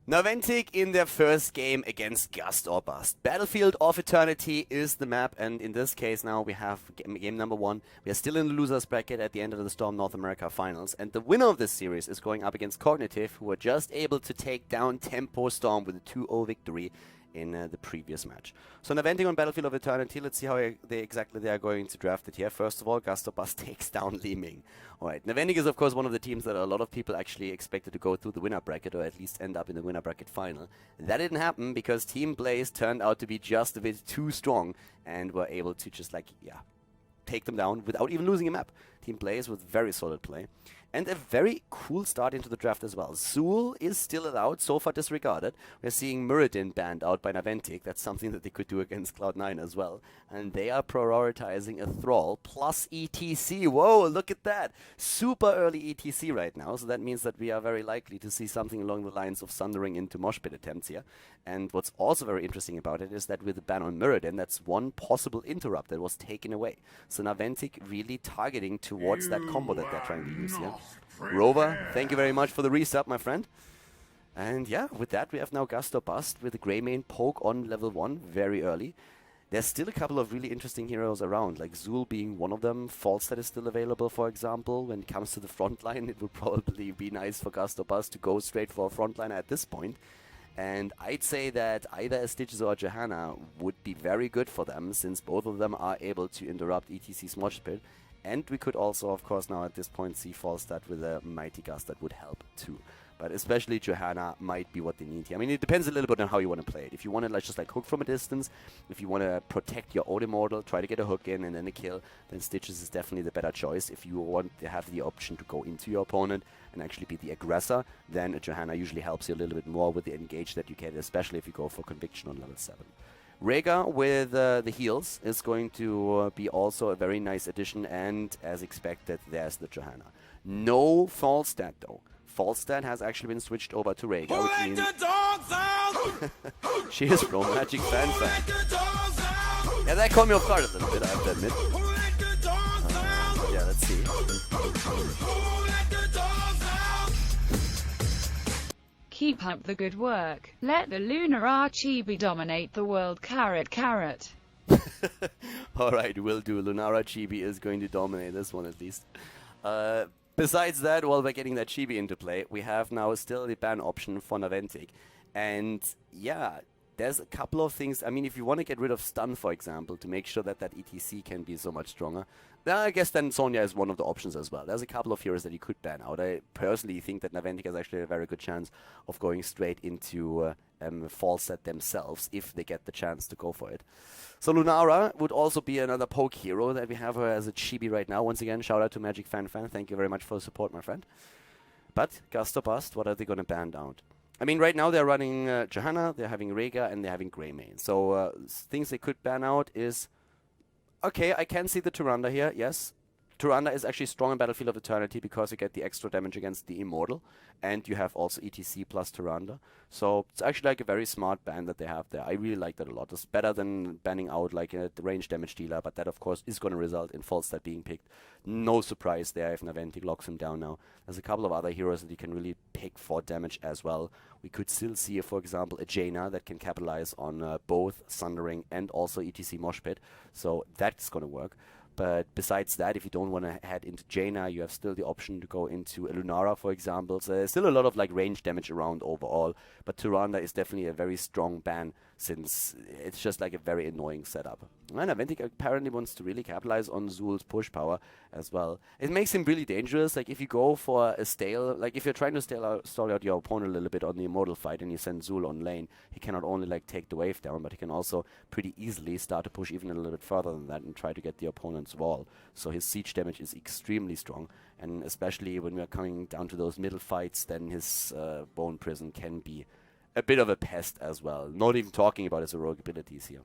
Naventic in their first game against Gust or Bust. Battlefield of Eternity is the map, and in this case now we have game number 1. We are still in the losers bracket at the end of the Storm North America finals, and the winner of this series is going up against Cognitive, who were just able to take down Tempo Storm with a 2-0 victory in the previous match. So Naventic on Battlefield of Eternity, let's see how they are going to draft it here. First of all, Gust or Bust takes down Li Ming. Alright, Naventic is of course one of the teams that a lot of people actually expected to go through the winner bracket, or at least end up in the winner bracket final. That didn't happen because Team Blaze turned out to be just a bit too strong and were able to just take them down without even losing a map. Team Blaze with very solid play. And a very cool start into the draft as well. Zool is still allowed, so far disregarded. We're seeing Muradin banned out by Naventic. That's something that they could do against Cloud9 as well. And they are prioritizing a Thrall plus ETC. Whoa, look at that. Super early ETC right now. So that means that we are very likely to see something along the lines of Sundering into Moshpit attempts here. And what's also very interesting about it is that with the ban on Muradin, that's one possible interrupt that was taken away. So Naventic really targeting towards that combo that they're trying to use here. Rover, thank you very much for the resub, my friend. And yeah, with that we have now Gust or Bust with the Greymane poke on level 1 very early. There's still a couple of really interesting heroes around, like Zool being one of them. Falstad is still available, for example. When it comes to the frontline, it would probably be nice for Gust or Bust to go straight for a frontliner at this point. And I'd say that either a Stitches or a Johanna would be very good for them, since both of them are able to interrupt ETC's Moshpit. And we could also, of course, now at this point see Falstad with a Mighty Gust that would help too. But especially Johanna might be what they need here. I mean, it depends a little bit on how you want to play it. If you want to just hook from a distance, if you want to protect your own Immortal, try to get a hook in and then a kill, then Stitches is definitely the better choice. If you want to have the option to go into your opponent and actually be the aggressor, then a Johanna usually helps you a little bit more with the engage that you get, especially if you go for Conviction on level 7. Rhaegar with the heals is going to be also a very nice addition, and as expected, there's the Johanna. No Falstad though. Falstad has actually been switched over to Rhaegar, which means she is pro Magic fan. Yeah, that caught me off guard a little bit, I have to admit. Yeah, let's see. Keep up the good work. Let the lunar Chibi dominate the world. Carrot, carrot. Alright, will do. Lunara Chibi is going to dominate this one at least. Besides that, while we're getting that Chibi into play, we have now still the ban option for Naventic. And yeah, there's a couple of things. I mean, if you want to get rid of stun, for example, to make sure that that ETC can be so much stronger, then I guess then Sonya is one of the options as well. There's a couple of heroes that you could ban out. I personally think that Naventic has actually a very good chance of going straight into Falstad themselves if they get the chance to go for it. So Lunara would also be another poke hero that we have her as a chibi right now. Once again, shout out to Magic Fan. Thank you very much for the support, my friend. But Gust or Bust, what are they going to ban out? I mean, right now they're running Johanna, they're having Rhaegar, and they're having Greymane. So things they could ban out is... Okay, I can see the Tyrande here, yes. Tyrande is actually strong in Battlefield of Eternity because you get the extra damage against the Immortal, and you have also ETC plus Tyrande. So it's actually like a very smart ban that they have there. I really like that a lot. It's better than banning out like a range damage dealer, but that of course is going to result in Falstad being picked. No surprise there if Naventic locks him down now. There's a couple of other heroes that you can really pick for damage as well. We could still see, for example, a Jaina that can capitalize on both Sundering and also ETC Moshpit. So that's going to work. But besides that, if you don't want to head into Jaina, you have still the option to go into a Lunara, for example. So there's still a lot of like range damage around overall. But Tyrande is definitely a very strong ban, since it's just like a very annoying setup. And Naventic apparently wants to really capitalize on Zool's push power as well. It makes him really dangerous. Like if you go for a stale, like if you're trying to stall out your opponent a little bit on the Immortal fight and you send Zool on lane, he can not only like take the wave down, but he can also pretty easily start to push even a little bit further than that and try to get the opponent's wall. So his siege damage is extremely strong, and especially when we are coming down to those middle fights, then his Bone Prison can be a bit of a pest as well. Not even talking about his heroic abilities here.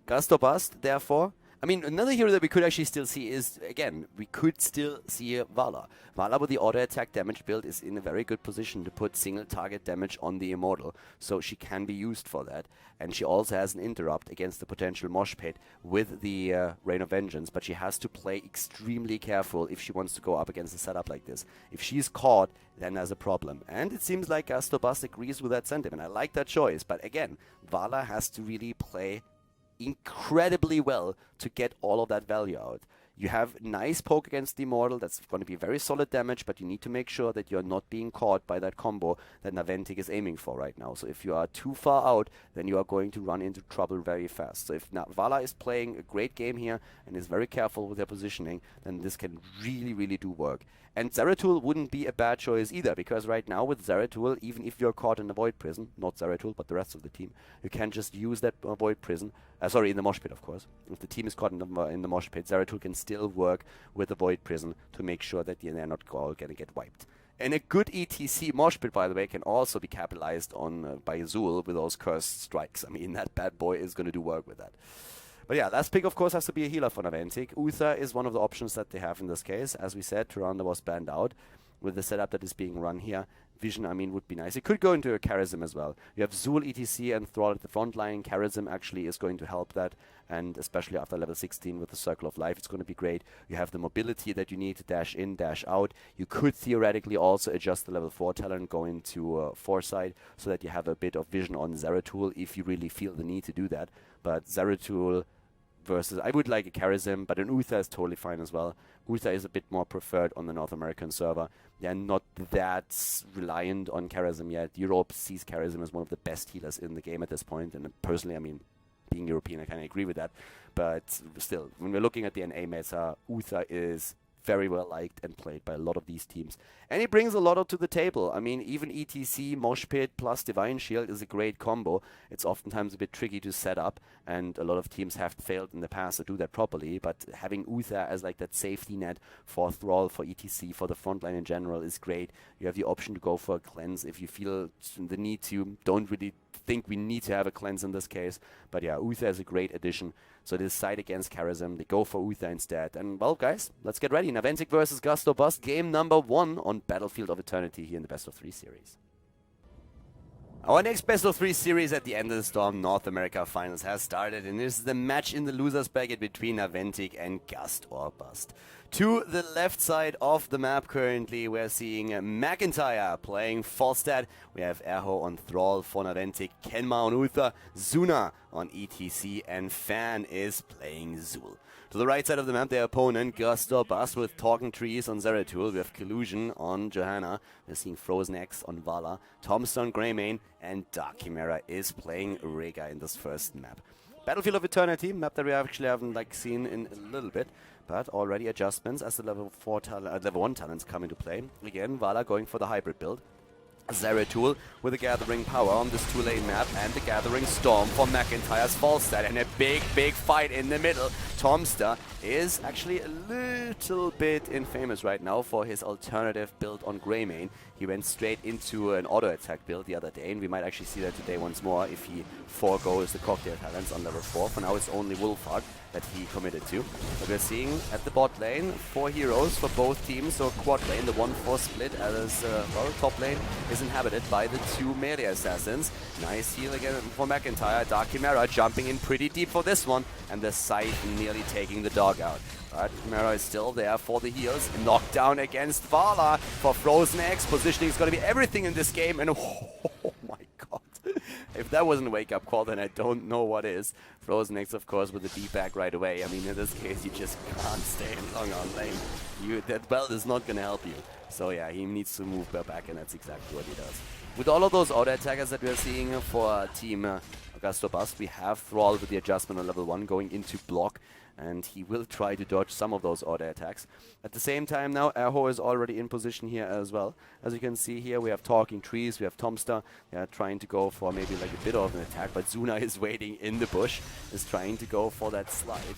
Gust or Bust, therefore, I mean, another hero that we could actually still see is, again, we could still see Vala. Vala with the auto-attack damage build is in a very good position to put single target damage on the Immortal, so she can be used for that. And she also has an interrupt against the potential mosh pit with the Rain of Vengeance, but she has to play extremely careful if she wants to go up against a setup like this. If she's caught, then there's a problem. And it seems like GosuGamers agrees with that sentiment. I like that choice, but again, Vala has to really play incredibly well to get all of that value out. You have nice poke against the Immortal, that's going to be very solid damage, but you need to make sure that you're not being caught by that combo that Naventic is aiming for right now. So if you are too far out, then you are going to run into trouble very fast. So if Vala is playing a great game here and is very careful with their positioning, then this can really, really do work. And Zeratul wouldn't be a bad choice either, because right now with Zeratul, even if you're caught in the Void Prison, not Zeratul, but the rest of the team, you can just use that Void Prison, in the Mosh Pit, of course. If the team is caught in the Mosh Pit, Zeratul can still work with the Void Prison to make sure that they're not all going to get wiped. And a good ETC Mosh Pit, by the way, can also be capitalized on by Zul with those cursed strikes. I mean, that bad boy is going to do work with that. But yeah, last pick, of course, has to be a healer for Naventic. Uther is one of the options that they have in this case. As we said, Tyrande was banned out. With the setup that is being run here, Vision, I mean, would be nice. It could go into a Charism as well. You have Zul, ETC, and Thrall at the front line. Charism actually is going to help that, and especially after level 16 with the Circle of Life, it's going to be great. You have the mobility that you need to dash in, dash out. You could theoretically also adjust the level 4 talent, go into Foresight, so that you have a bit of vision on Zeratul if you really feel the need to do that. But Zeratul versus, I would like a Charism, but an Uther is totally fine as well. Uther is a bit more preferred on the North American server. They're not that reliant on Charism yet. Europe sees Charism as one of the best healers in the game at this point, and personally, I mean, being European, I kind of agree with that. But still, when we're looking at the NA meta, Uther is very well liked and played by a lot of these teams. And he brings a lot to the table. I mean, even ETC, Mosh Pit plus Divine Shield is a great combo. It's oftentimes a bit tricky to set up, and a lot of teams have failed in the past to do that properly. But having Uther as like that safety net for Thrall, for ETC, for the frontline in general is great. You have the option to go for a cleanse if you feel the need to. Don't really think we need to have a cleanse in this case. But yeah, Uther is a great addition. So they decide against Charism. They go for Uther instead. And well, guys, let's get ready. Naventic versus GosuGamers, game number 1 on Battlefield of Eternity here in the Best of 3 series. Our next Best of 3 series at the end of the Storm North America Finals has started, and this is the match in the losers bracket between Naventic and GosuGamers. To the left side of the map currently, we're seeing McIntyre playing Falstad. We have Erho on Thrall for Naventic, Kenma on Uther, Zuna on ETC, and Fan is playing Zul. To the right side of the map, their opponent, GosuGamers, with Talking Trees on Zeratul. We have Collusion on Johanna. We're seeing Frozen X on Vala, Thompson on Greymane, and Dark Chimera is playing Rega in this first map. Battlefield of Eternity, map that we actually haven't seen in a little bit, but already adjustments as the level 1 talents come into play. Again, Vala going for the hybrid build. Zeratul with the Gathering Power on this 2-lane map, and the Gathering Storm for McIntyre's Falstad, and a big fight in the middle. Tomster is actually a little bit infamous right now for his alternative build on Greymane. He went straight into an auto-attack build the other day, and we might actually see that today once more if he foregoes the cocktail talents on level 4. For now, it's only Wolfhard that he committed to. But we're seeing at the bot lane 4 heroes for both teams, so quad lane, the 1-4 split, as top lane is inhabited by the 2 melee assassins. Nice heal again for McIntyre. Dark Chimera jumping in pretty deep for this one, and the Scythe nearly taking the dog out. But Chimera is still there for the heals. Knockdown against Vala for Frozen X. Positioning is going to be everything in this game, and oh my god. If that wasn't a wake-up call, then I don't know what is. Frozen X, of course, with the D-back right away. I mean, in this case, you just can't stay long on lane. That belt is not going to help you. So yeah, he needs to move back, and that's exactly what he does. With all of those auto-attackers that we're seeing for Team GosuGamers, we have Thrall with the adjustment on level 1 going into block, and he will try to dodge some of those auto attacks. At the same time now, Erho is already in position here as well. As you can see here, we have Talking Trees, we have Tomster. They are trying to go for maybe like a bit of an attack, but Zuna is waiting in the bush, is trying to go for that slide.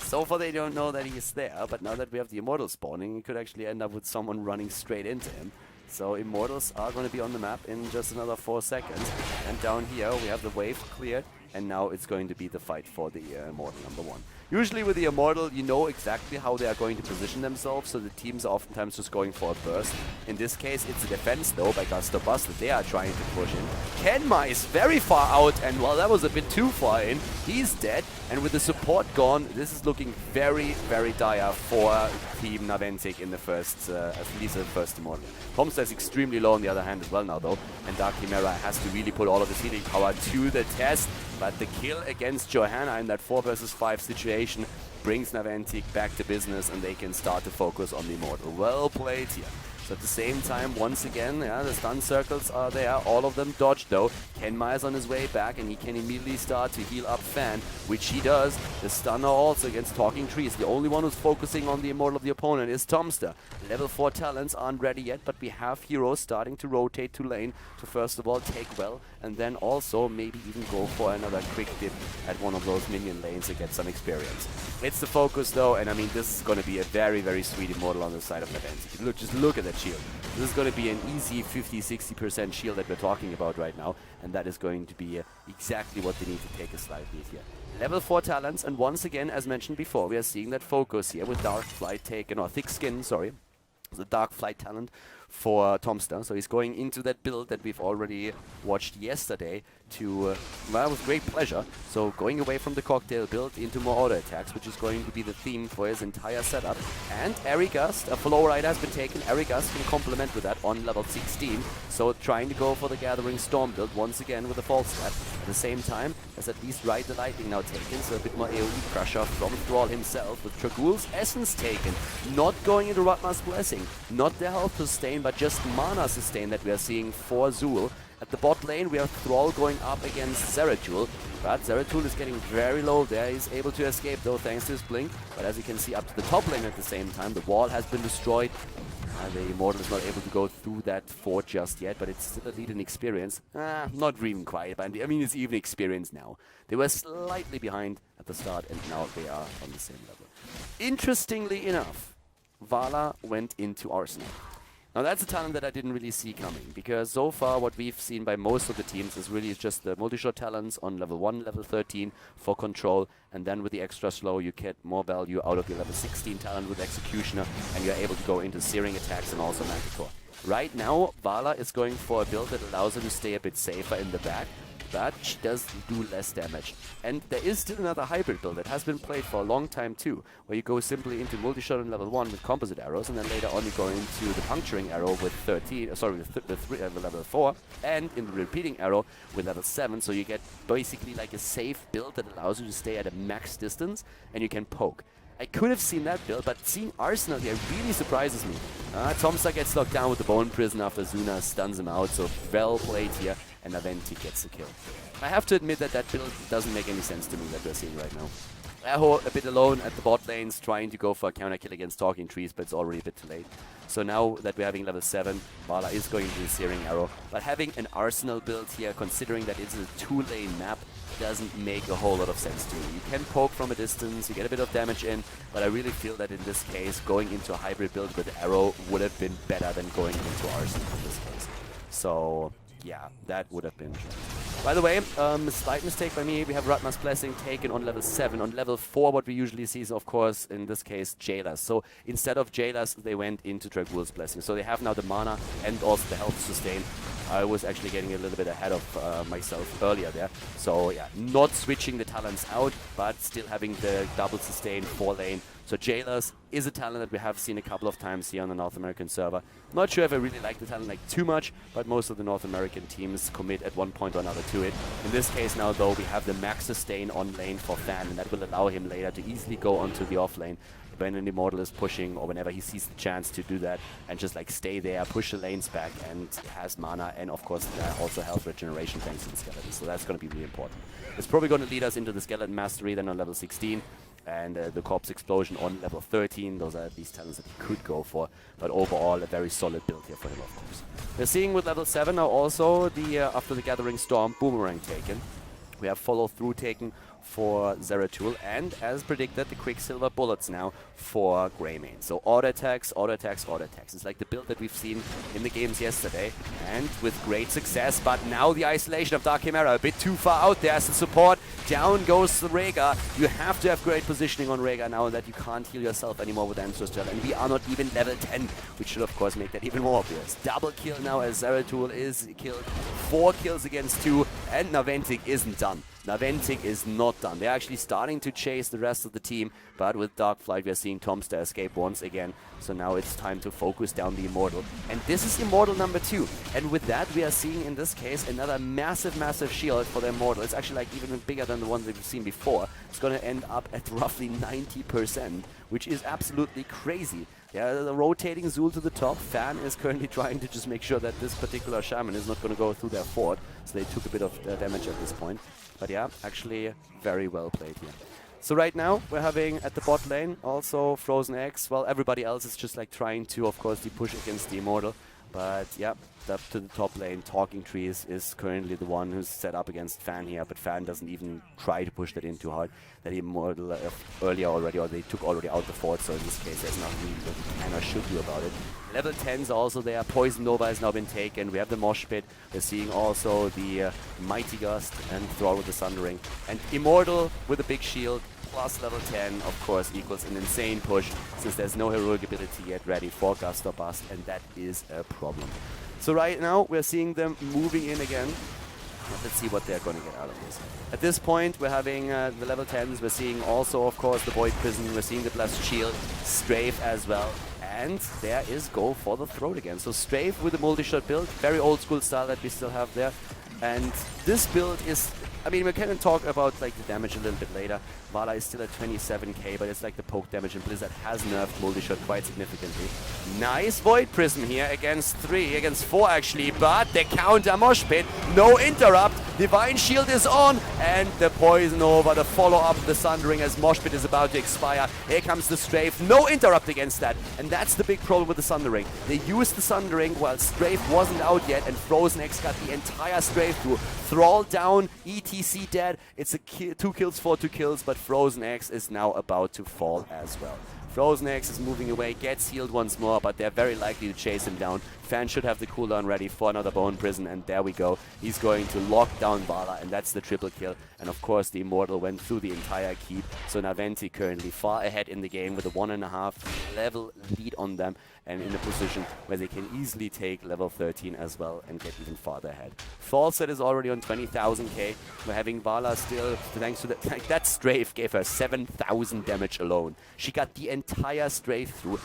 So far they don't know that he is there, but now that we have the Immortal spawning, it could actually end up with someone running straight into him. So Immortals are going to be on the map in just another 4 seconds. And down here we have the wave cleared, and now it's going to be the fight for the Immortal number 1. Usually with the Immortal, you know exactly how they are going to position themselves, so the teams are oftentimes just going for a burst. In this case, it's a defense, though, by Gust or Bust that they are trying to push in. Kenma is very far out, and well, that was a bit too far in. He's dead, and with the support gone, this is looking very, very dire for Team Naventic in the first, at least the first Immortal. Tomster is extremely low on the other hand as well now, though, and Dark Chimera has to really put all of his healing power to the test. But the kill against Johanna in that 4 versus 5 situation brings Naventic back to business, and they can start to focus on the Immortal. Well played here. So at the same time, once again, yeah, the stun circles are there. All of them dodged, though. Kenma is on his way back, and he can immediately start to heal up Fan, which he does. The stunner also against Talking Trees. The only one who's focusing on the Immortal of the opponent is Tomster. Level 4 talents aren't ready yet, but we have heroes starting to rotate to lane to first of all take well, and then also maybe even go for another quick dip at one of those minion lanes to get some experience. It's the focus, though, and I mean, this is going to be a very, very sweet Immortal on the side of Naventic. Look, just look at that shield. This is going to be an easy 50-60% shield that we're talking about right now, and that is going to be exactly what they need to take a slight lead here. Level 4 talents, and once again, as mentioned before, we are seeing that focus here with Dark Flight taken, or Thick Skin, sorry. The Dark Flight talent for Tomster. So he's going into that build that we've already watched yesterday to, well, with great pleasure. So going away from the cocktail build into more auto attacks, which is going to be the theme for his entire setup. And Airy Gust, a Flow Rider has been taken. Airy Gust can complement with that on level 16. So trying to go for the Gathering Storm build once again with a false step. At the same time, as at least Ride the Lightning now taken, so a bit more AoE pressure from Thrall himself with Tragul's Essence taken. Not going into Ratma's Blessing, not the health sustain, but just mana sustain that we are seeing for Zul. At the bot lane, we have Thrall going up against Zeratul, but Zeratul is getting very low there. He's able to escape, though, thanks to his blink. But as you can see, up to the top lane at the same time, the wall has been destroyed. The Immortal is not able to go through that fort just yet, but it's still a lead in experience. Not even quite, but I mean, it's even experience now. They were slightly behind at the start, and now they are on the same level. Interestingly enough, Vala went into Arsenal. Now that's a talent that I didn't really see coming, because so far what we've seen by most of the teams is really just the multi-shot talents on level 1, level 13 for control, and then with the extra slow you get more value out of your level 16 talent with Executioner, and you're able to go into searing attacks and also Manticore. Right now, Vala is going for a build that allows her to stay a bit safer in the back, but she does do less damage. And there is still another hybrid build that has been played for a long time too, where you go simply into multi-shot on level 1 with composite arrows, and then later on you go into the puncturing arrow with level 4, and in the repeating arrow with level 7, so you get basically like a safe build that allows you to stay at a max distance, and you can poke. I could have seen that build, but seeing Arsenal here really surprises me. Tomster gets locked down with the Bone Prison after Zuna stuns him out, so well played here, and Naventic gets the kill. I have to admit that that build doesn't make any sense to me that we're seeing right now. Aho a bit alone at the bot lanes, trying to go for a counter kill against Talking Trees, but it's already a bit too late. So now that we're having level 7, Vala is going to the Searing Arrow, but having an Arsenal build here, considering that it's a 2-lane map, doesn't make a whole lot of sense to me. You can poke from a distance, you get a bit of damage in, but I really feel that in this case, going into a hybrid build with Arrow would have been better than going into Arsenal in this case. So yeah, that would have been true. By the way, slight mistake by me, we have Ratma's Blessing taken on level 7. On level 4, what we usually see is, of course, in this case, Jailers. So instead of Jailers, they went into Dragul's Blessing. So they have now the mana and also the health sustain. I was actually getting a little bit ahead of myself earlier there. So yeah, not switching the talents out, but still having the double sustain 4-lane. So Jailers is a talent that we have seen a couple of times here on the North American server. Not sure if I really like the talent like too much, but most of the North American teams commit at one point or another to it. In this case now, though, we have the max sustain on lane for Fan, and that will allow him later to easily go onto the off lane when an Immortal is pushing, or whenever he sees the chance to do that, and just like stay there, push the lanes back, and has mana, and of course also health regeneration thanks to the skeleton. So that's going to be really important. It's probably going to lead us into the skeleton mastery then on level 16. And the Corpse Explosion on level 13. Those are at least talents that he could go for. But overall, a very solid build here for him, of course. We're seeing with level 7 now also, the after the Gathering Storm, Boomerang taken. We have follow through taken for Zeratul, and as predicted, the Quicksilver bullets now for Greymane. So auto attacks, auto attacks, auto attacks. It's like the build that we've seen in the games yesterday, and with great success. But now the isolation of Dark Chimera a bit too far out there as the support. Down goes the Rhaegar. You have to have great positioning on Rhaegar now that you can't heal yourself anymore with Ancestral, and we are not even level 10, which should of course make that even more obvious. Double kill now as Zeratul is killed. 4 kills against 2, and Naventic isn't done. Naventic is not done. They're actually starting to chase the rest of the team, but with Dark Flight we are seeing Tomster escape once again. So now it's time to focus down the Immortal. And this is Immortal number 2. And with that we are seeing in this case another massive shield for the Immortal. It's actually like even bigger than the ones that we've seen before. It's going to end up at roughly 90%, which is absolutely crazy. Yeah, the rotating Zul to the top. Fan is currently trying to just make sure that this particular Shaman is not going to go through their fort. So they took a bit of damage at this point. But yeah, actually very well played here. So right now we're having at the bot lane also Frozen X. Well, everybody else is just like trying to, of course, push against the Immortal. But yeah, up to the top lane, Talking Trees is currently the one who's set up against Fan here, but Fan doesn't even try to push that in too hard. That Immortal earlier already, or they took already out the fort, so in this case there's nothing that you can or should do about it. Level 10s also there, Poison Nova has now been taken, we have the Mosh Pit, we're seeing also the Mighty Gust and Thrall with the Sundering. And Immortal with a big shield, plus level 10, of course, equals an insane push, since there's no heroic ability yet ready for Gust or Bust, and that is a problem. So right now, we're seeing them moving in again. Let's see what they're going to get out of this. At this point, we're having the level 10s. We're seeing also, of course, the Void Prison. We're seeing the Blessed Shield, Strafe as well. And there is go for the throat again. So Strafe with a multi-shot build, very old school style that we still have there. And this build is, I mean, we can talk about like the damage a little bit later. Vala is still at 27k, but it's like the poke damage, and Blizzard has nerfed multi-shot quite significantly. Nice Void Prism here against 4 actually, but the counter Mosh Pit, no interrupt, Divine Shield is on, and the Poison Over, the follow-up, the Sundering as Mosh Pit is about to expire. Here comes the Strafe, no interrupt against that, and that's the big problem with the Sundering. They used the Sundering while Strafe wasn't out yet, and Frozen X got the entire Strafe through. Thrall down, ETC dead, it's a 2 kills for 2 kills, but Frozen X is now about to fall as well. Frozen X is moving away, gets healed once more, but they're very likely to chase him down. Fan should have the cooldown ready for another Bone Prison, and there we go. He's going to lock down Vala, and that's the triple kill. And of course, the Immortal went through the entire keep. So Naventic currently far ahead in the game with a 1.5 level lead on them, and in a position where they can easily take level 13 as well and get even farther ahead. Falset is already on 20,000k. We're having Vala still, thanks to that Strafe gave her 7,000 damage alone. She got the entire Strafe through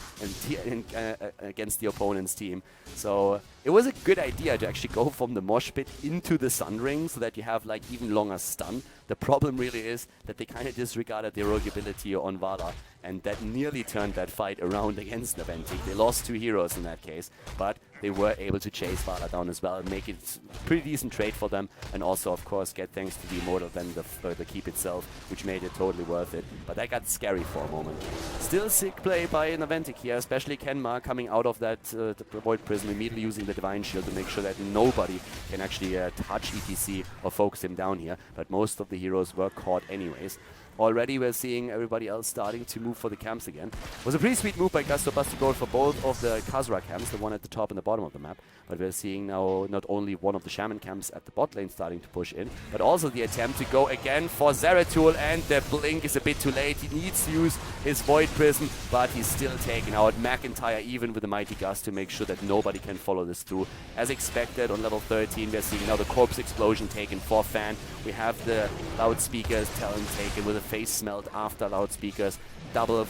against the opponent's team. So it was a good idea to actually go from the Mosh Pit into the Sundering so that you have like even longer stun. The problem really is that they kind of disregarded the rogue ability on Vala, and that nearly turned that fight around against Naventic. They lost 2 heroes in that case, but they were able to chase Vala down as well and make it a pretty decent trade for them, and also of course get thanks to the Immortal then the keep itself, which made it totally worth it. But that got scary for a moment. Still sick play by Naventic here, especially Kenma coming out of that Void Prism, immediately using the Divine Shield to make sure that nobody can actually touch ETC or focus him down here, but most of the heroes were caught anyways. Already we're seeing everybody else starting to move for the camps again. It was a pretty sweet move by Gust to go for both of the Khazra camps, the one at the top and the bottom of the map. But we're seeing now not only one of the Shaman camps at the bot lane starting to push in, but also the attempt to go again for Zeratul, and the blink is a bit too late. He needs to use his Void Prism, but he's still taking out McIntyre even with the Mighty Gust to make sure that nobody can follow this through. As expected on level 13, we're seeing now the Corpse Explosion taken for Fan. We have the Loudspeakers talent taken with a Face Smelt after Loudspeakers. Double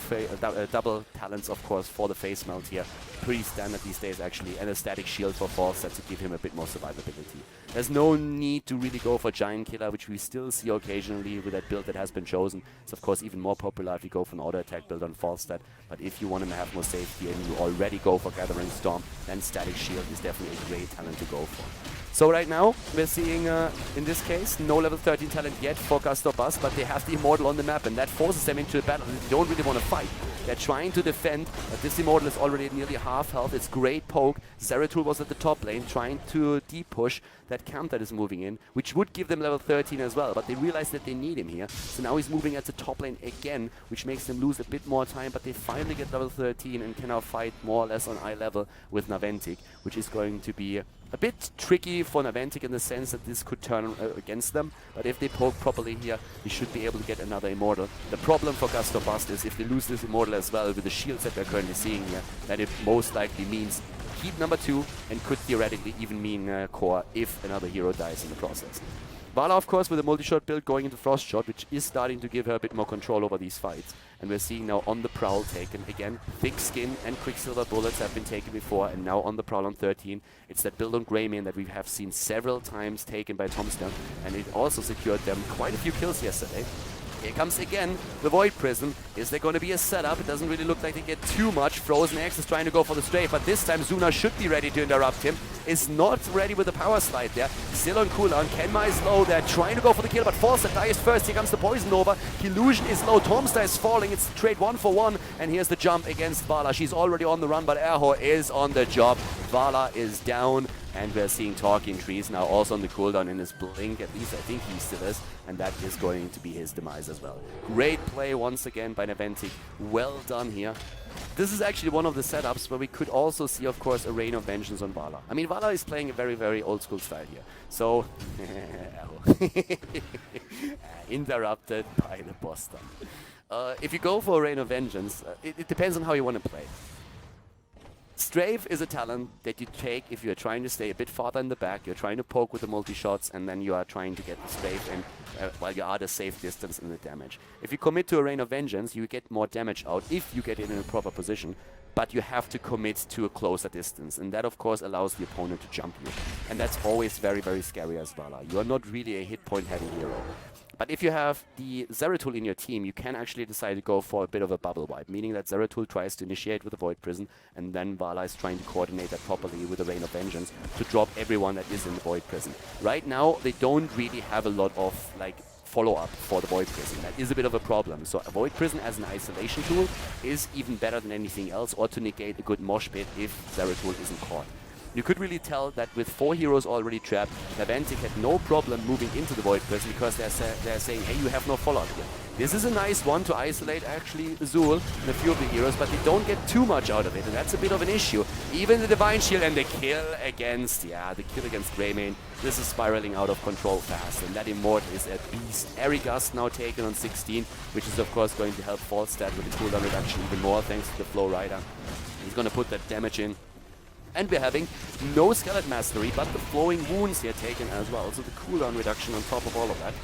talents, of course, for the Face Melt here. Pretty standard these days, actually. And a Static Shield for Falset to give him a bit more survivability. There's no need to really go for Giant Killer, which we still see occasionally with that build that has been chosen. It's, of course, even more popular if you go for an auto attack build on Falstad. But if you want to have more safety and you already go for Gathering Storm, then Static Shield is definitely a great talent to go for. So right now, we're seeing, in this case, no level 13 talent yet for Gust or Bust, but they have the Immortal on the map, and that forces them into a battle that they don't really want to fight. They're trying to defend, but this Immortal is already at nearly half health. It's great poke. Zeratul was at the top lane, trying to deep push that camp that is moving in, which would give them level 13 as well, but they realize that they need him here. So now he's moving at the top lane again, which makes them lose a bit more time, but they finally get level 13 and can now fight more or less on eye level with Naventic, which is going to be a bit tricky for Naventic in the sense that this could turn against them, but if they poke properly here, they should be able to get another Immortal. The problem for Gust or Bust is if they lose this Immortal as well with the shields that we're currently seeing here, that it most likely means keep number 2 and could theoretically even mean core if another hero dies in the process. Vala, of course, with a multi-shot build going into Frost Shot, which is starting to give her a bit more control over these fights. And we're seeing now on the Prowl taken again. Thick Skin and Quicksilver bullets have been taken before, and now on the Prowl on 13. It's that build on Greymane that we have seen several times taken by Tombstone, and it also secured them quite a few kills yesterday. Here comes again the Void Prism. Is there going to be a setup? It doesn't really look like they get too much. Frozen X is trying to go for the strafe, but this time Zuna should be ready to interrupt him. Is not ready with the power slide there. Still on cooldown. Kenma is low. They're trying to go for the kill, but Falstad dies first. Here comes the Poison Nova. Illusion is low. Tomstar is falling. It's the trade 1-for-1. And here's the jump against Vala. She's already on the run, but Erho is on the job. Vala is down. And we're seeing Talking Trees now also on the cooldown in his blink. At least I think he still is. And that is going to be his demise as well. Great play once again by Naventic. Well done here. This is actually one of the setups where we could also see, of course, a Rain of Vengeance on Vala. I mean, Vala is playing a very, very old school style here. So, interrupted by the Boston. If you go for a Rain of Vengeance, it depends on how you want to play. Strafe is a talent that you take if you're trying to stay a bit farther in the back, you're trying to poke with the multi-shots, and then you are trying to get the Strafe in while you are at a safe distance in the damage. If you commit to a Rain of Vengeance, you get more damage out if you get it in a proper position, but you have to commit to a closer distance, and that of course allows the opponent to jump you. And that's always very, very scary as Vala. You are not really a hit point heavy hero. But if you have the Zeratul in your team, you can actually decide to go for a bit of a bubble wipe, meaning that Zeratul tries to initiate with a Void Prison, and then Vala is trying to coordinate that properly with a Rain of Vengeance to drop everyone that is in the Void Prison. Right now, they don't really have a lot of like follow-up for the Void Prison. That is a bit of a problem. So a Void Prison as an isolation tool is even better than anything else, or to negate a good mosh pit if Zeratul isn't caught. You could really tell that with 4 heroes already trapped, Naventic had no problem moving into the Void Prison because they're saying, hey, you have no follow-up here. This is a nice one to isolate actually Azul and a few of the heroes, but they don't get too much out of it, and that's a bit of an issue. Even the Divine Shield and the kill against Greymane, this is spiraling out of control fast, and that Immortal is a beast. Airy Gust now taken on 16, which is of course going to help Falstad with the cooldown reduction even more thanks to the Flow Rider. He's going to put that damage in. And we're having no Skeleton Mastery, but the Flowing Wounds here taken as well. So the cooldown reduction on top of all of that.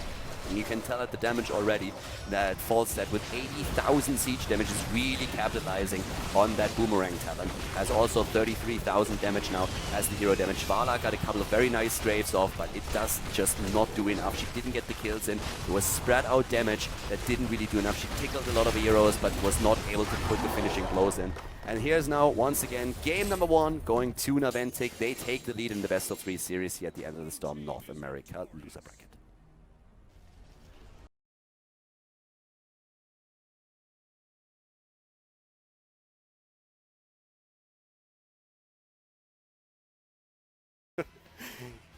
And you can tell at the damage already that Falstad with 80,000 siege damage is really capitalizing on that Boomerang talent. Has also 33,000 damage now as the hero damage. Vala got a couple of very nice strafes off, but it does just not do enough. She didn't get the kills in. It was spread out damage that didn't really do enough. She tickled a lot of heroes, but was not able to put the finishing blows in. And here's now, once again, game number 1 going to Naventic. They take the lead in the best of 3 series here at the end of the Storm North America loser bracket.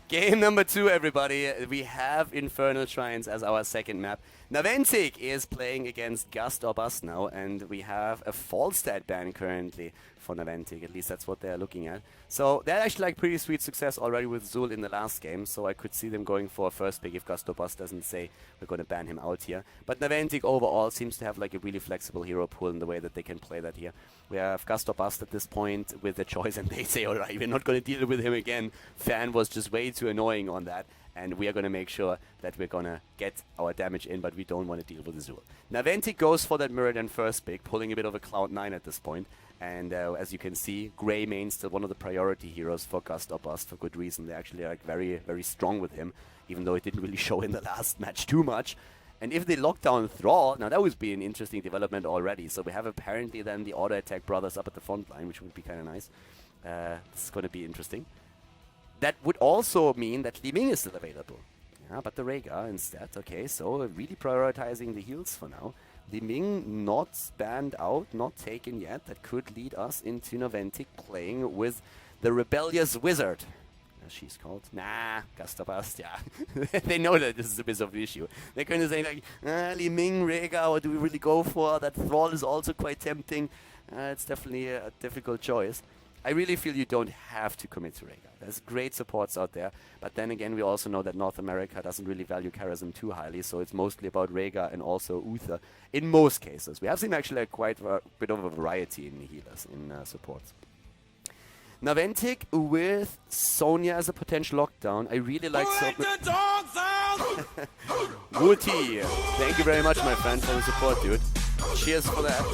Game number 2, everybody. We have Infernal Shrines as our second map. Naventic is playing against Gust or Bust now, and we have a Falstad ban currently for Naventic. At least that's what they're looking at. So they had actually like pretty sweet success already with Zul in the last game, so I could see them going for a first pick if Gust or Bust doesn't say we're going to ban him out here. But Naventic overall seems to have like a really flexible hero pool in the way that they can play that here. We have Gust or Bust at this point with the choice, and they say, alright, we're not going to deal with him again. Fan was just way too annoying on that, and we are going to make sure that we're going to get our damage in, but we don't want to deal with Azul. Naventic goes for that Mirrodin first pick, pulling a bit of a Cloud9 at this point. And as you can see, Greymane still one of the priority heroes for Gust or Bust for good reason. They're actually like very, very strong with him, even though it didn't really show in the last match too much. And if they lock down Thrall, now that would be an interesting development already. So we have apparently then the auto attack brothers up at the front line, which would be kind of nice. This is going to be interesting. That would also mean that Li Ming is still available. Yeah, but the Rhaegar instead. Okay, so really prioritizing the heals for now. Li Ming not banned out, not taken yet. That could lead us into Naventic playing with the rebellious wizard. As she's called. Nah, Gastabast, yeah. They know that this is a bit of an issue. They're kind of saying like, Li Ming, Rhaegar, what do we really go for? That Thrall is also quite tempting. It's definitely a difficult choice. I really feel you don't have to commit to Rhaegar. There's great supports out there, but then again, we also know that North America doesn't really value charism too highly, so it's mostly about Rhaegar and also Uther in most cases. We have seen actually quite a bit of a variety in healers, in supports. Naventic with Sonya as a potential lockdown. I really like Wooty, thank you very much, my friend, for the support, dude. Cheers for that.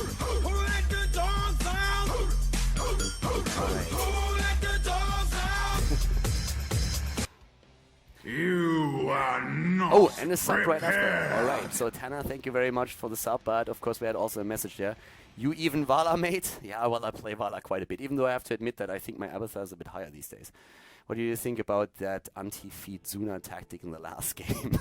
You are not. Oh, and a sub right after. Alright, so Tanner, thank you very much for the sub, but of course we had also a message there. You even Vala, mate? Yeah, well, I play Vala quite a bit, even though I have to admit that I think my avatar is a bit higher these days. What do you think about that anti-feed Zuna tactic in the last game?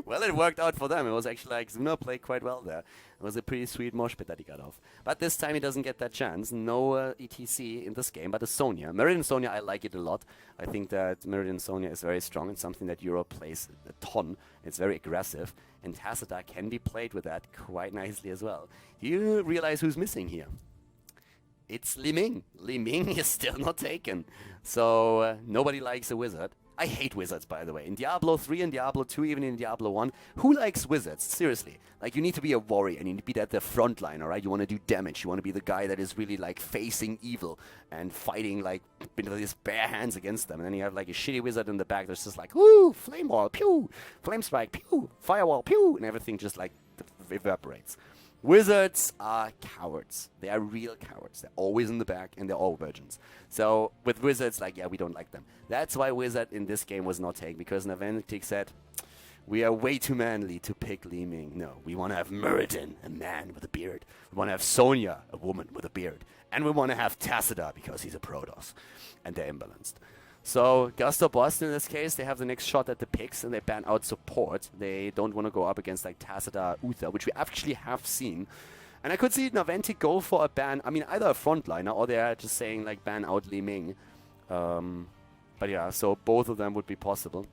Well, it worked out for them. It was actually like Zuna played quite well there. It was a pretty sweet mosh pit that he got off. But this time he doesn't get that chance. No ETC in this game, but a Sonya. Meridian Sonya, I like it a lot. I think that Meridian Sonya is very strong. It's something that Europe plays a ton. It's very aggressive. And Tacita can be played with that quite nicely as well. Do you realize who's missing here? It's Li Ming. Li Ming is still not taken. So nobody likes a wizard. I hate wizards, by the way. In Diablo 3 and Diablo 2, even in Diablo 1, who likes wizards? Seriously. Like, you need to be a warrior, and you need to be at the front line, alright? You want to do damage. You want to be the guy that is really, like, facing evil and fighting, like, with his bare hands against them. And then you have, like, a shitty wizard in the back that's just like, whoo, flame wall, pew, flame strike, pew, firewall, pew, and everything just, like, evaporates. Wizards are cowards. They are real cowards. They're always in the back, and they're all virgins. So, with wizards, like, yeah, we don't like them. That's why wizard in this game was not taken, because Naventic said, we are way too manly to pick Li Ming. No, we want to have Muradin, a man with a beard. We want to have Sonya, a woman with a beard. And we want to have Tacita, because he's a Protoss. And they're imbalanced. So, Gust or Bust in this case, they have the next shot at the picks, and they ban out support. They don't want to go up against, like, Tacita, Uther, which we actually have seen. And I could see Naventic go for a ban, I mean, either a frontliner, or they're just saying, like, ban out Li Ming. But yeah, so both of them would be possible.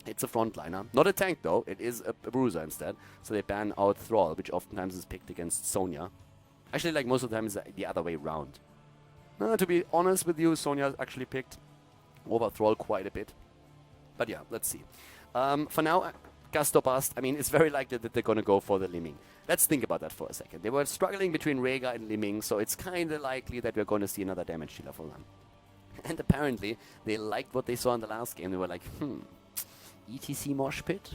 It's a frontliner. Not a tank, though. It is a bruiser instead. So they ban out Thrall, which oftentimes is picked against Sonya. Actually, like, most of the time is the other way around. To be honest with you, Sonya actually picked over Thrall quite a bit. But yeah, let's see. For now, Gust or Bust, I mean, it's very likely that they're going to go for the Li Ming. Let's think about that for a second. They were struggling between Rhaegar and Li Ming, so it's kind of likely that we're going to see another damage dealer for them. And apparently, they liked what they saw in the last game. They were like, ETC Mosh Pit?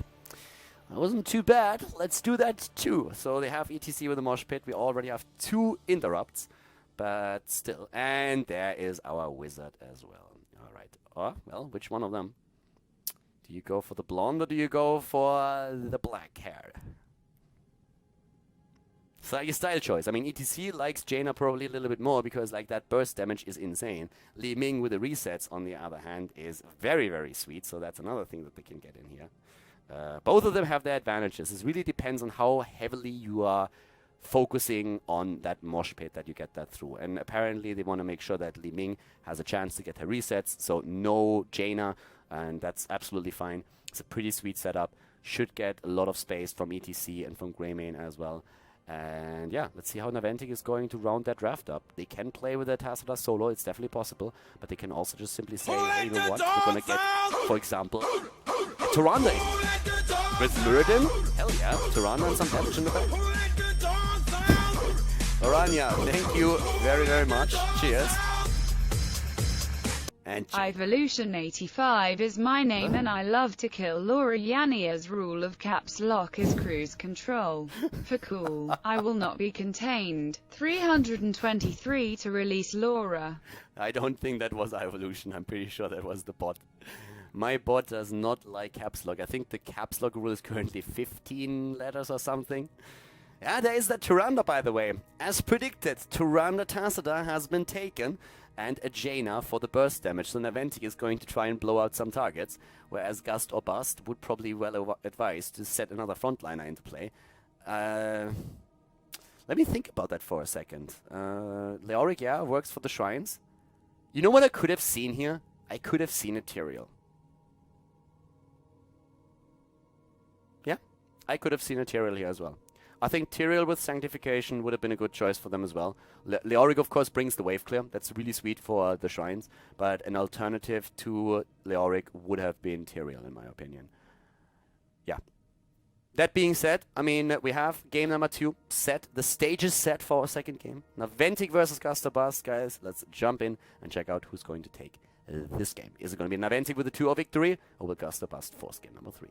That wasn't too bad. Let's do that too. So they have ETC with a Mosh Pit. We already have 2 interrupts, but still. And there is our wizard as well. Oh, well, which one of them? Do you go for the blonde or do you go for the black hair? It's like a style choice. I mean, ETC likes Jaina probably a little bit more because, like, that burst damage is insane. Li Ming with the resets, on the other hand, is very, very sweet. So that's another thing that they can get in here. Both of them have their advantages. It really depends on how heavily you are focusing on that mosh pit that you get that through. And apparently they want to make sure that Li Ming has a chance to get her resets, so no Jaina, and that's absolutely fine. It's a pretty sweet setup. Should get a lot of space from ETC and from Greymane as well. And yeah, let's see how Naventic is going to round that draft up. They can play with their Tacita solo, it's definitely possible, but they can also just simply say, hey, you know what, we're going to get, for example, Tyrande with Muradin. Hell yeah, Tyrande and some damage in the back. Orania, thank you very, very much. Cheers. And Evolution 85 is my name and I love to kill Laura Yania's rule of caps lock is cruise control. For cool, I will not be contained. 323 to release Laura. I don't think that was Evolution. I'm pretty sure that was the bot. My bot does not like caps lock. I think the caps lock rule is currently 15 letters or something. Yeah, there is that Tyrande, by the way. As predicted, Tyrande Tacita has been taken. and a Jaina for the burst damage. So Naventic is going to try and blow out some targets, whereas Gust or Bust would probably well advise to set another frontliner into play. Let me think about that for a second. Leoric, yeah, works for the shrines. You know what I could have seen here? I could have seen a Tyrael. Yeah, I could have seen a Tyrael here as well. I think Tyrael with Sanctification would have been a good choice for them as well. Leoric, of course, brings the wave clear. That's really sweet for the shrines. But an alternative to Leoric would have been Tyrael, in my opinion. Yeah. That being said, I mean, we have game number 2 set. The stage is set for our second game. Naventic versus Gust or Bust, guys. Let's jump in and check out who's going to take this game. Is it going to be Naventic with a 2-0 victory, or will Gust or Bust force game number 3?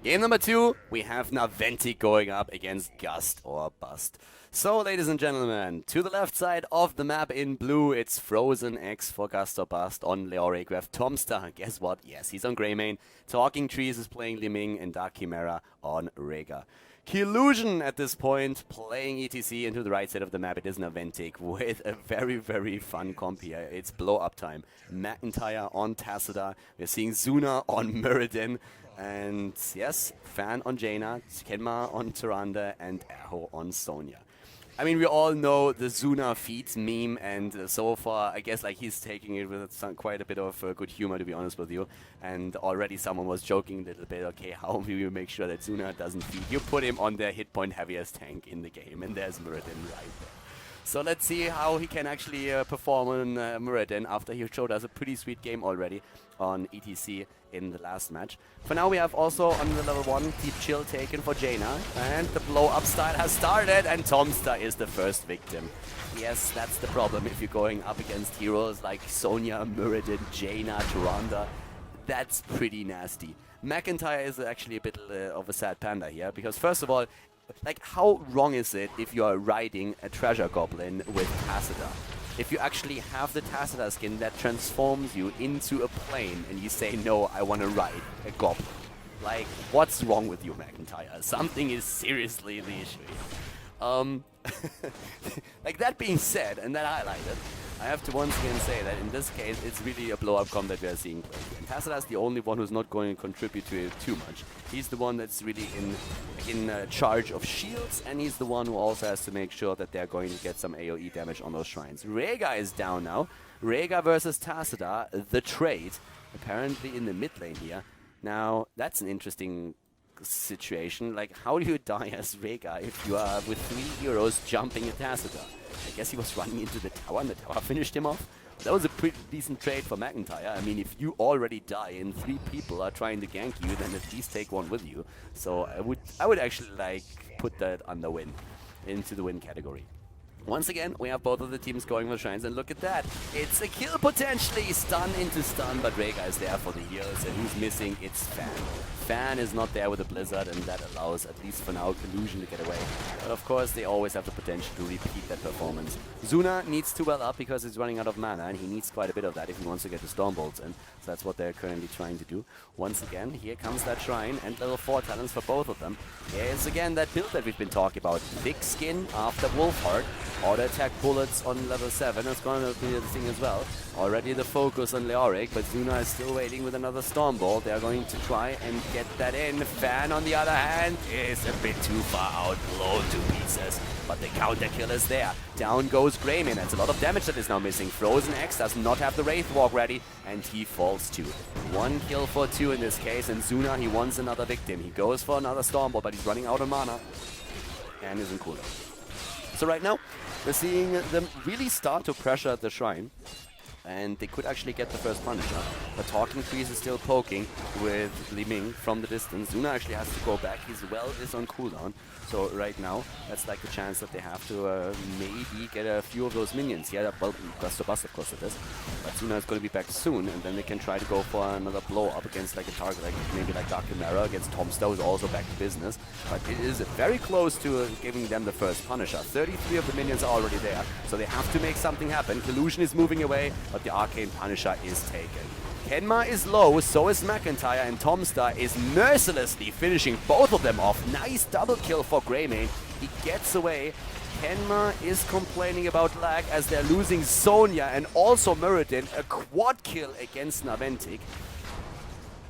Game number 2, we have Naventic going up against Gust or Bust. So, ladies and gentlemen, to the left side of the map in blue, it's Frozen X for Gust or Bust. On Leoric, we have Tomstar. Guess what? Yes, he's on Greymane. Talking Trees is playing Liming, and Dark Chimera on Rhaegar. Khaldor at this point, playing ETC into the right side of the map. It is Naventic with a very, very fun comp here. It's blow up time. McIntyre on Tassadar. We're seeing Zuna on Muradin. And yes, Fan on Jaina, Kenma on Tyrande, and Aho on Sonya. I mean, we all know the Zuna feeds meme, and so far, I guess like he's taking it with quite a bit of good humor, to be honest with you. And already someone was joking a little bit, okay, how will you make sure that Zuna doesn't feed? You put him on the hit point heaviest tank in the game, and there's Muradin right there. So let's see how he can actually perform on Muradin after he showed us a pretty sweet game already on ETC in the last match. For now, we have also on the level 1 Deep Chill taken for Jaina, and the blow-up style has started, and Tomstar is the first victim. Yes, that's the problem if you're going up against heroes like Sonya, Muradin, Jaina, Tyrande. That's pretty nasty. McIntyre is actually a bit of a sad panda here, because first of all, like, how wrong is it if you are riding a treasure goblin with Tassadar? If you actually have the Tassadar skin that transforms you into a plane and you say, no, I want to ride a goblin. Like, what's wrong with you, McIntyre? Something is seriously the issue here. Like, that being said, and that highlighted, I have to once again say that in this case, it's really a blow-up comp that we are seeing played. And Tassadar is the only one who's not going to contribute to it too much. He's the one that's really in charge of shields, and he's the one who also has to make sure that they're going to get some AoE damage on those shrines. Rhaegar is down now. Rhaegar versus Tassadar, the trade, apparently in the mid lane here. Now, that's an interesting situation. Like, how do you die as Rhaegar if you are with 3 heroes jumping at Tassadar? I guess he was running into the tower and the tower finished him off. That was a pretty decent trade for McIntyre. I mean, if you already die and 3 people are trying to gank you, then at least take 1 with you. So I would actually like put that on the win, into the win category. Once again, we have both of the teams going for shrines, and look at that. It's a kill potentially, stun into stun, but Rhaegar is there for the heals, and who's missing? It's Fan. Fan is not there with a Blizzard, and that allows, at least for now, Khaldor to get away. But of course, they always have the potential to repeat that performance. Zuna needs to well up because he's running out of mana, and he needs quite a bit of that if he wants to get the Stormbolts in. So that's what they're currently trying to do. Once again, here comes that shrine, and level 4 talents for both of them. Here's again that build that we've been talking about. Thick skin after Wolfheart. Auto attack bullets on level 7 is going to be the thing as well. Already the focus on Leoric, but Zuna is still waiting with another Stormbolt. They're going to try and get that in. Fan, on the other hand, is a bit too far out, blown to pieces. But the counter kill is there. Down goes Greymane. That's a lot of damage that is now missing. Frozen X does not have the Wraith Walk ready, and he falls too. 1 kill for 2 in this case, and Zuna, he wants another victim. He goes for another Stormbolt, but he's running out of mana, and isn't cool. So right now, we're seeing them really start to pressure the shrine, and they could actually get the first Punisher. But Talking Trees is still poking with Liming from the distance. Zuna actually has to go back. His well is on cooldown. So right now, that's like the chance that they have to maybe get a few of those minions. Yeah, well, Gust or Bust, of course it is. But Zuna is going to be back soon, and then they can try to go for another blow up against like a target, like maybe like Dark Chimera against Tomstar, who's also back to business. But it is very close to giving them the first Punisher. 33 of the minions are already there, so they have to make something happen. Khaldor is moving away, but the Arcane Punisher is taken. Kenma is low, so is McIntyre, and Tomstar is mercilessly finishing both of them off. Nice double kill for Greymane. He gets away. Kenma is complaining about lag as they're losing Sonya and also Muradin. A quad kill against Naventic.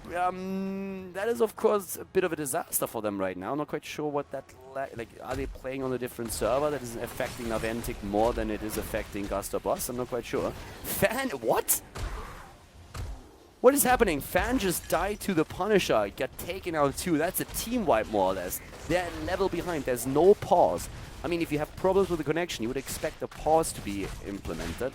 That is, of course, a bit of a disaster for them right now. I'm not quite sure what that... Like, are they playing on a different server that is affecting Naventic more than it is affecting Gust or Boss? I'm not quite sure. Fan... What? What is happening? Fan just died to the Punisher. Got taken out too. That's a team wipe, more or less. They're a level behind. There's no pause. I mean, if you have problems with the connection, you would expect a pause to be implemented.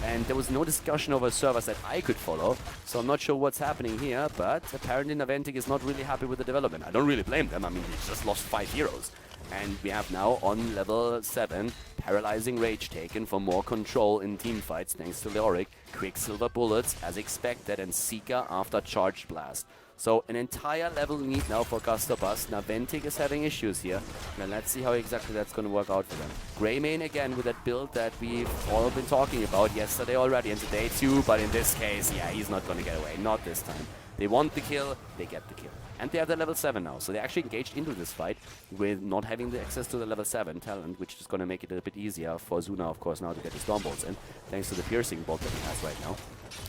And there was no discussion over servers that I could follow, so I'm not sure what's happening here, but apparently Naventic is not really happy with the development. I don't really blame them. I mean, they just lost 5 heroes. And we have now on level 7, Paralyzing Rage taken for more control in teamfights thanks to Leoric, Quicksilver Bullets as expected, and Seeker after Charged Blast. So an entire level lead now for Gust or Bust. Naventic is having issues here. Now let's see how exactly that's going to work out for them. Greymane again with that build that we've all been talking about yesterday already and today too, but in this case, yeah, he's not going to get away. Not this time. They want the kill, they get the kill. And they have the level 7 now, so they actually engaged into this fight with not having the access to the level 7 talent, which is going to make it a bit easier for Zuna, of course, now to get the Storm Bolts in, thanks to the piercing bolt that he has right now.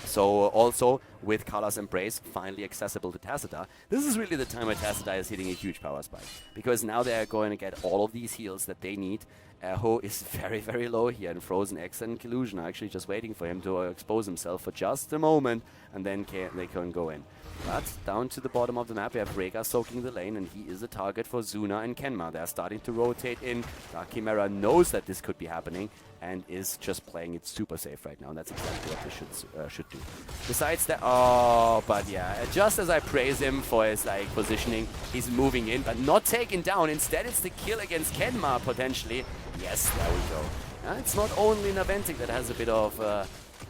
So also, with Kala's Embrace finally accessible to Tacita, this is really the time where Tacita is hitting a huge power spike, because now they're going to get all of these heals that they need. Ho is very, very low here, and Frozen X and Collusion are actually just waiting for him to expose himself for just a moment, and then they can go in. But down to the bottom of the map, we have Rhaegar soaking the lane, and he is a target for Zuna and Kenma. They're starting to rotate in. Dark Chimera knows that this could be happening and is just playing it super safe right now. And that's exactly what they should do. Besides that, but yeah, just as I praise him for his positioning, he's moving in, but not taken down. Instead, it's the kill against Kenma potentially. Yes, there we go. It's not only Naventic that has a bit of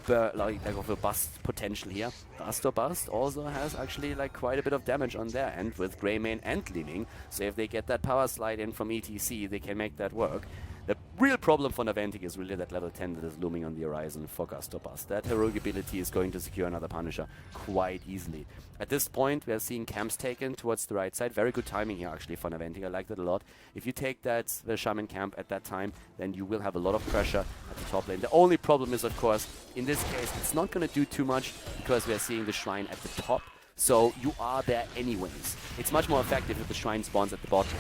like of a bust potential here. Gust or Bust also has actually quite a bit of damage on their end with Greymane and Liming. So if they get that power slide in from ETC, they can make that work. The real problem for Naventic is really that level 10 that is looming on the horizon for Gust or Bust. That heroic ability is going to secure another Punisher quite easily. At this point, we are seeing camps taken towards the right side. Very good timing here, actually, for Naventic. I like that a lot. If you take the Shaman camp at that time, then you will have a lot of pressure at the top lane. The only problem is, of course, in this case, it's not going to do too much because we are seeing the Shrine at the top. So you are there anyways. It's much more effective if the Shrine spawns at the bottom.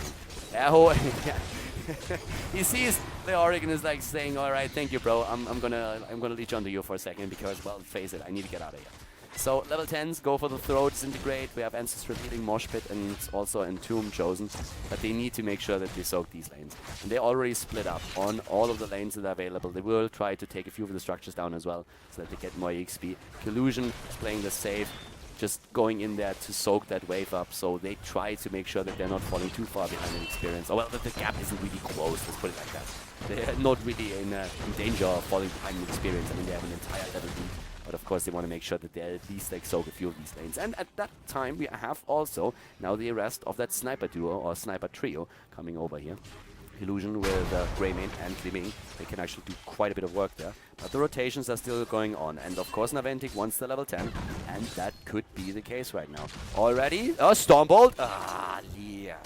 He sees Leoric and is saying, "All right, thank you, bro. I'm gonna leech onto you for a second because, well, face it, I need to get out of here." So level 10s go for the throw, disintegrate. We have Ancestral Healing, Mosh Pit, and also Entomb chosen, but they need to make sure that they soak these lanes. And they already split up on all of the lanes that are available. They will try to take a few of the structures down as well, so that they get more EXP. Collusion is playing the safe, just going in there to soak that wave up, so they try to make sure that they're not falling too far behind in experience. Or well, that the gap isn't really close, let's put it like that. They're not really in danger of falling behind in experience. I mean, they have an entire level lead, but of course they want to make sure that they at least soak a few of these lanes. And at that time, we have also now the arrest of that sniper duo, or sniper trio, coming over here. Illusion with Greymane and Liming. They can actually do quite a bit of work there. But the rotations are still going on. And of course Naventic wants the level 10. And that could be the case right now. Already? Oh, Stormbolt! Ah, yeah.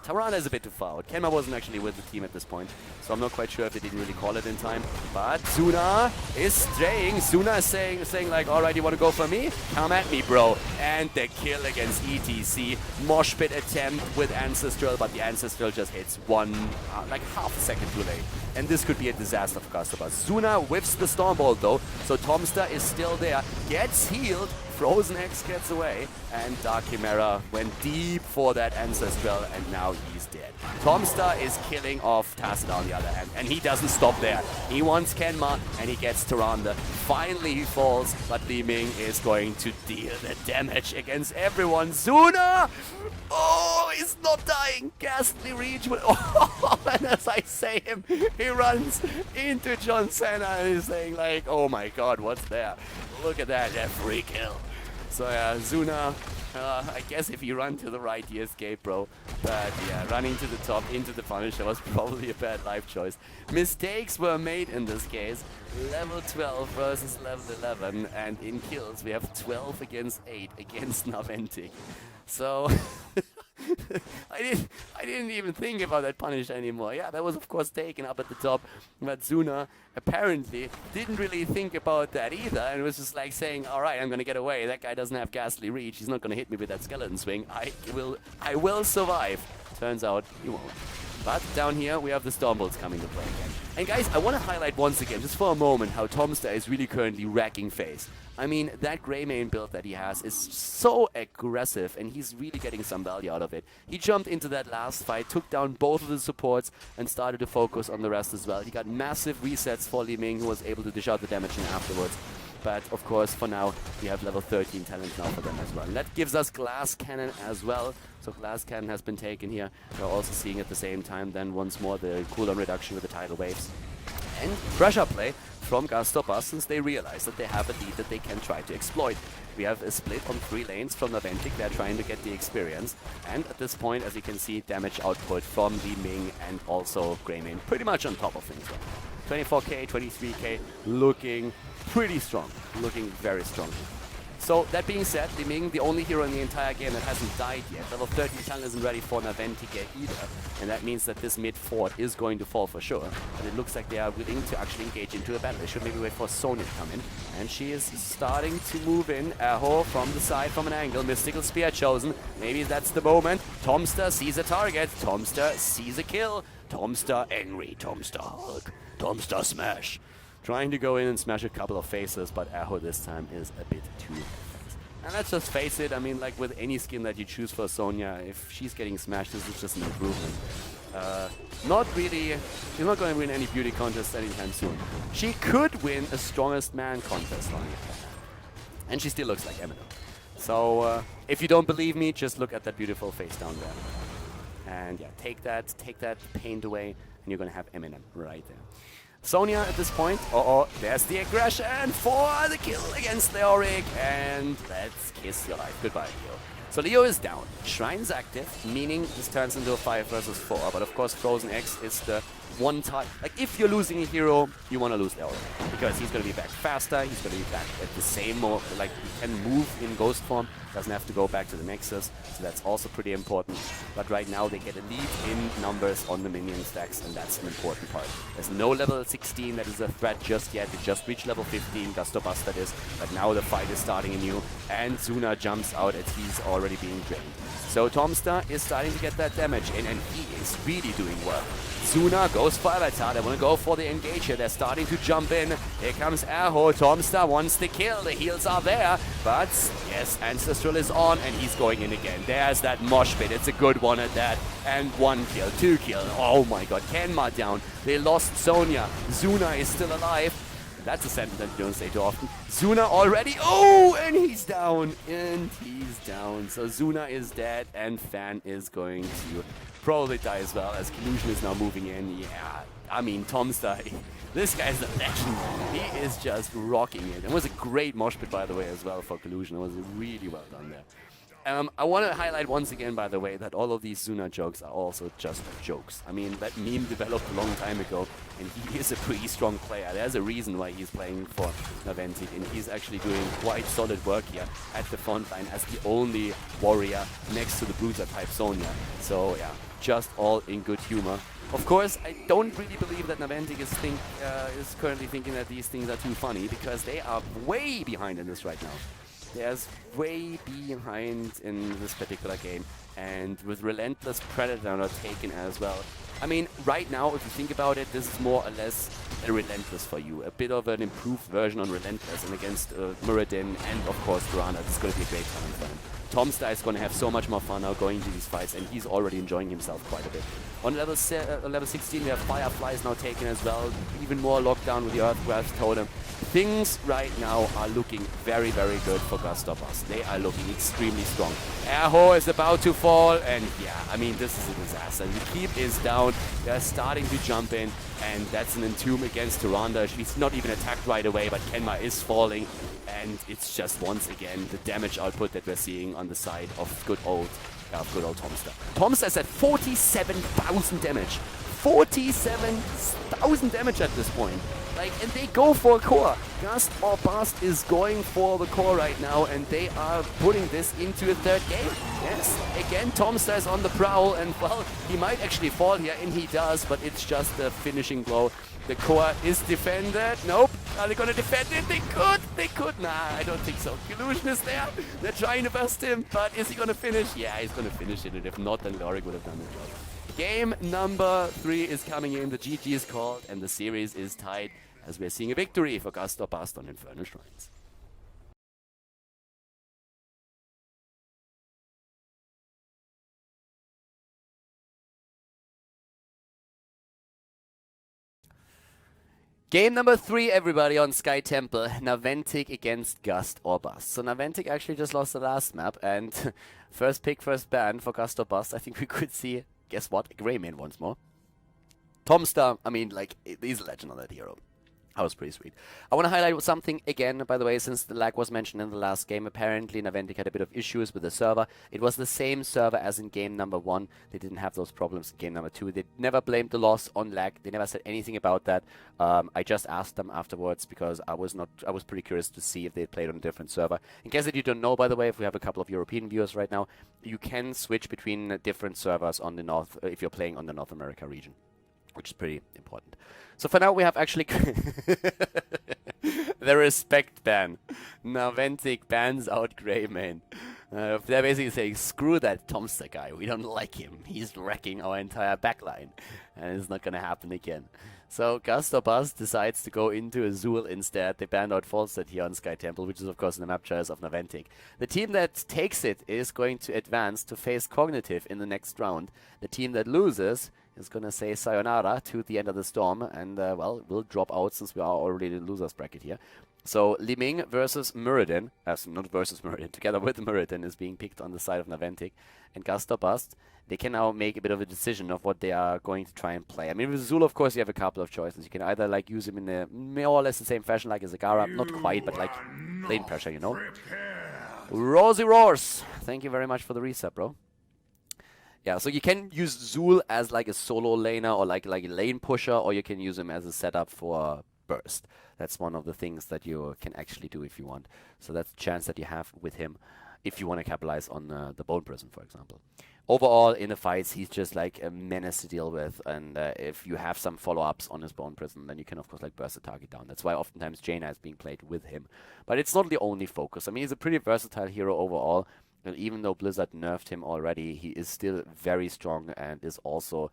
Tarana is a bit too far out. Kenma wasn't actually with the team at this point, so I'm not quite sure if they didn't really call it in time. But Zuna is staying. Zuna is saying like, alright, you want to go for me? Come at me, bro. And the kill against ETC. Mosh Pit attempt with Ancestral, but the Ancestral just hits half a second too late. And this could be a disaster for Gust or Bust. Zuna whiffs the Stormbolt though, so Tomster is still there. Gets healed. Frozen X gets away, and Dark Chimera went deep for that Ancestral, and now he's dead. Tomster is killing off Tacita on the other hand, and he doesn't stop there. He wants Kenma, and he gets Tyrande. Finally he falls, but Liming is going to deal the damage against everyone. Zuna! Oh, he's not dying! Ghastly Reach with... Oh, and as I say him, he runs into John Cena and is saying like, oh my god, what's there? Look at that, a free kill. So yeah, Zuna, I guess if you run to the right, you escape, bro. But yeah, running to the top into the Punisher was probably a bad life choice. Mistakes were made in this case. Level 12 versus level 11, and in kills we have 12 against 8 against Naventic. So I didn't even think about that punish anymore. Yeah, that was of course taken up at the top, but Zuna apparently didn't really think about that either, and was just like saying, all right, I'm gonna get away. That guy doesn't have ghastly reach. He's not gonna hit me with that skeleton swing. I will survive. Turns out he won't. But down here, we have the Stormbolts coming to play again. And guys, I want to highlight once again, just for a moment, how Tomster is really currently wrecking face. I mean, that Greymane build that he has is so aggressive, and he's really getting some value out of it. He jumped into that last fight, took down both of the supports, and started to focus on the rest as well. He got massive resets for Li Ming, who was able to dish out the damage in afterwards. But of course, for now, we have level 13 talent now for them as well. And that gives us Glass Cannon as well. So Glass Cannon has been taken here. We're also seeing at the same time then once more the cooldown reduction with the tidal waves. And pressure play from Gust since they realize that they have a lead that they can try to exploit. We have a split on 3 lanes from Naventic. They're trying to get the experience. And at this point, as you can see, damage output from Li Ming and also Greymane pretty much on top of things. 24k, 23k, looking pretty strong, looking very strong. So that being said, Li Ming, the only hero in the entire game that hasn't died yet. Level 13 talent isn't ready for Naventic either, and that means that this mid fort is going to fall for sure. But it looks like they are willing to actually engage into a battle. They should maybe wait for Sonya to come in, and she is starting to move in. Aho from the side, from an angle. Mystical Spear chosen. Maybe that's the moment. Tomster sees a target. Tomster sees a kill. Tomster angry. Tomster Hulk. Tomster smash. Trying to go in and smash a couple of faces, but Aho this time is a bit too fast. And let's just face it, I mean, like with any skin that you choose for Sonya, if she's getting smashed, this is just an improvement. Not really, she's not going to win any beauty contest anytime soon. She could win a strongest man contest on it. And she still looks like Eminem. So, if you don't believe me, just look at that beautiful face down there. And yeah, take that paint away, and you're going to have Eminem right there. Sonya at this point, there's the aggression for the kill against Leoric, and let's kiss your life goodbye, Leo. So Leo is down, Shrine's active, meaning this turns into a 5 versus 4, but of course Frozen X is the one time, like if you're losing a hero, you want to lose Leoric, because he's going to be back faster, he's going to be back at the same, like he can move in ghost form, doesn't have to go back to the Nexus, so that's also pretty important. But right now they get a lead in numbers on the minion stacks, and that's an important part. There's no level 16 that is a threat just yet, they just reached level 15, Gust that is, but now the fight is starting anew, and Zuna jumps out as he's already being drained. So Tomster is starting to get that damage in, and he is really doing well. Zuna goes for Avatar, they want to go for the engage here, they're starting to jump in. Here comes Aho, Tomster wants the kill, the heals are there, but yes, Ancestral is on, and he's going in again. There's that mosh pit, it's a good one at that, and 1 kill, 2 kill, oh my god, Kenma down, they lost Sonya, Zuna is still alive. That's a sentence that you don't say too often. Zuna already, and he's down, so Zuna is dead, and Fan is going to probably die as well, as Collusion is now moving in. Yeah, I mean, Tomster, this guy's a legend. He is just rocking it. It was a great mosh pit, by the way, as well for Collusion. It was really well done there. I want to highlight once again, by the way, that all of these Zuna jokes are also just jokes. I mean, that meme developed a long time ago, and he is a pretty strong player. There's a reason why he's playing for Naventic, and he's actually doing quite solid work here at the front line as the only warrior next to the bruiser type Sonya. So yeah, just all in good humor. Of course, I don't really believe that Naventic is currently thinking that these things are too funny, because they are way behind in this right now. There's way behind in this particular game, and with Relentless Predator not taken as well. I mean, right now, if you think about it, this is more or less a Relentless for you. A bit of an improved version on Relentless, and against Muradin and, of course, Durana, this is going to be a great time for him. Tomster is going to have so much more fun now going to these fights, and he's already enjoying himself quite a bit. On level 16, we have Fireflies now taken as well, even more lockdown with the Earthgrasp Totem. Things right now are looking very, very good for Gust. They are looking extremely strong. Aho is about to fall, and yeah, I mean, this is a disaster. The keep is down, they're starting to jump in, and that's an Entomb against Tyrande. She's not even attacked right away, but Kenma is falling, and it's just once again the damage output that we're seeing on the side of good old Tomster. Tomster is at 47,000 damage. 47,000 damage at this point. Like, and they go for a core. Gust or Bust is going for the core right now, and they are putting this into a third game. Yes, again, Tomster is on the prowl, and well, he might actually fall here, and he does, but it's just a finishing blow. The core is defended. Nope. Are they going to defend it? They could. They could. Nah, I don't think so. Illusion is there. They're trying to bust him, but is he going to finish? Yeah, he's going to finish it, and if not, then Lorik would have done the job. Game number 3 is coming in. The GG is called, and the series is tied, as we're seeing a victory for Gust or Bust on Infernal Shrines. Game number 3, everybody, on Sky Temple. Naventic against Gust or Bust. So Naventic actually just lost the last map, and first pick, first ban for Gust or Bust. I think we could see, guess what, a Greymane once more. Tomster, I mean, like, he's a legend on that hero. That was pretty sweet. I want to highlight something again, by the way, since the lag was mentioned in the last game. Apparently, Naventic had a bit of issues with the server. It was the same server as in game number 1. They didn't have those problems in game number 2. They never blamed the loss on lag. They never said anything about that. I just asked them afterwards because I was pretty curious to see if they played on a different server. In case that you don't know, by the way, if we have a couple of European viewers right now, you can switch between different servers on the North if you're playing on the North America region, which is pretty important. So for now we have actually the respect ban. Naventic bans out Greymane. They're basically saying, screw that Tomster guy, we don't like him. He's wrecking our entire backline. And it's not going to happen again. So Gust or Bust decides to go into Azul instead. They banned out Falstad here on Sky Temple, which is of course in the map choice of Naventic. The team that takes it is going to advance to face Cognitive in the next round. The team that loses is going to say sayonara to the end of the storm, and well, we'll drop out since we are already in the losers bracket here. So Liming versus Muradin, not versus Muradin, together with Muradin is being picked on the side of Naventic, and Gust or Bust. They can now make a bit of a decision of what they are going to try and play. I mean, with Zul, of course, you have a couple of choices. You can either like use him in a more or less the same fashion like a Zagara, not quite, but like lane pressure, you know. Rosy Roars, thank you very much for the reset, bro. Yeah, so you can use Zul as like a solo laner or like a lane pusher, or you can use him as a setup for burst. That's one of the things that you can actually do if you want. So that's a chance that you have with him if you want to capitalize on the Bone Prison, for example. Overall, in the fights, he's just like a menace to deal with, and if you have some follow-ups on his Bone Prison, then you can, of course, like burst the target down. That's why oftentimes Jaina is being played with him. But it's not the only focus. I mean, he's a pretty versatile hero overall. And even though Blizzard nerfed him already, he is still very strong and is also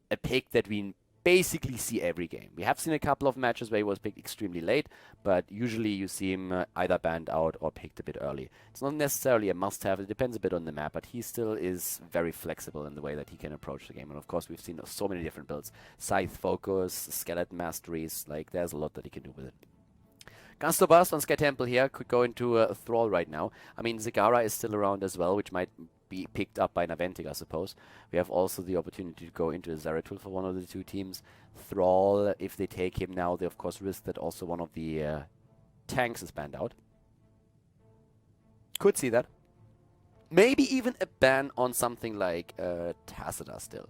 a pick that we basically see every game. We have seen a couple of matches where he was picked extremely late, but usually you see him either banned out or picked a bit early. It's not necessarily a must-have. It depends a bit on the map, but he still is very flexible in the way that he can approach the game. And of course, we've seen so many different builds. Scythe Focus, Skeleton Masteries, like there's a lot that he can do with it. Gust or Bust on Sky Temple here could go into a Thrall right now. I mean, Zagara is still around as well, which might be picked up by Naventic, I suppose. We have also the opportunity to go into a Zeratul for one of the two teams. Thrall, if they take him now, they of course risk that also one of the tanks is banned out. Could see that. Maybe even a ban on something like Tacita still.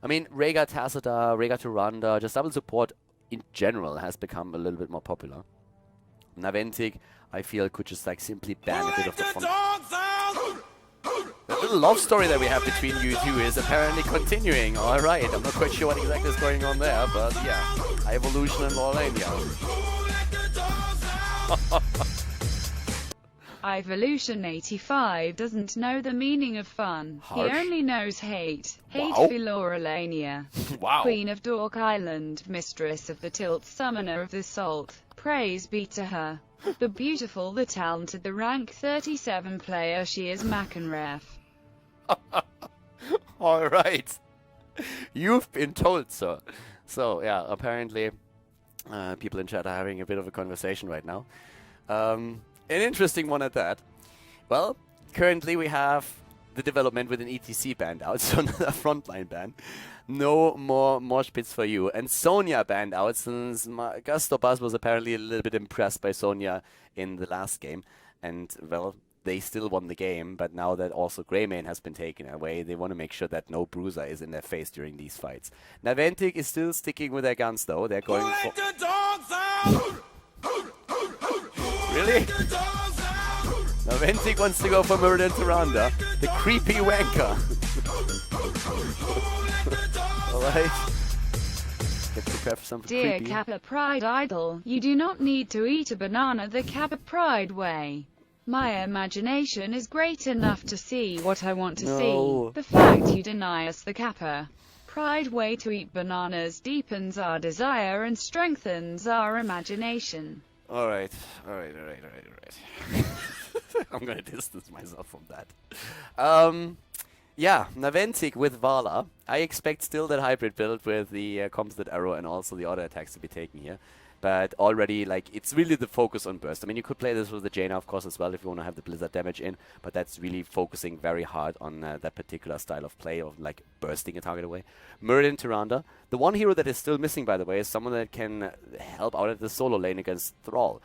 I mean, Rhaegar Tacita, Rhaegar Tyrande, just double support in general has become a little bit more popular. Naventic, I feel, could just like simply ban a bit of the fun. The little love story that we have between you two is apparently continuing. Alright, I'm not quite sure what exactly is going on there, but yeah. Evolution and Lorania. Evolution 85 doesn't know the meaning of fun. Harsh. He only knows hate. Hate Wow. Philorelania. Wow. Queen of Dork Island, mistress of the Tilt, summoner of the Salt. Praise be to her. The beautiful, the talented, the rank 37 player she is McEnref. Alright. You've been told, sir. So, yeah, apparently people in chat are having a bit of a conversation right now. An interesting one at that. Well, currently we have the development with an ETC banned out, so another frontline ban. No more mosh pits for you. And Sonya banned out since Gust or Bust was apparently a little bit impressed by Sonya in the last game. And, well, they still won the game, but now that also Greymane has been taken away, they want to make sure that no bruiser is in their face during these fights. Naventic is still sticking with their guns, though. They're going for... Really? Naventic wants to go for Murder and Tyrande. The creepy wanker. Alright. Get prepared for something Dear creepy. Kappa Pride Idol, you do not need to eat a banana the Kappa Pride way. My imagination is great enough to see what I want to see. The fact you deny us the Kappa Pride way to eat bananas deepens our desire and strengthens our imagination. Alright. I'm gonna distance myself from that. Yeah, Naventic with Vala. I expect still that hybrid build with the composite arrow and also the auto attacks to be taken here. But already, like, it's really the focus on burst. I mean, you could play this with the Jaina, of course, as well, if you want to have the blizzard damage in. But that's really focusing very hard on that particular style of play of, like, bursting a target away. Muradin Tyrande. The one hero that is still missing, by the way, is someone that can help out at the solo lane against Thrall.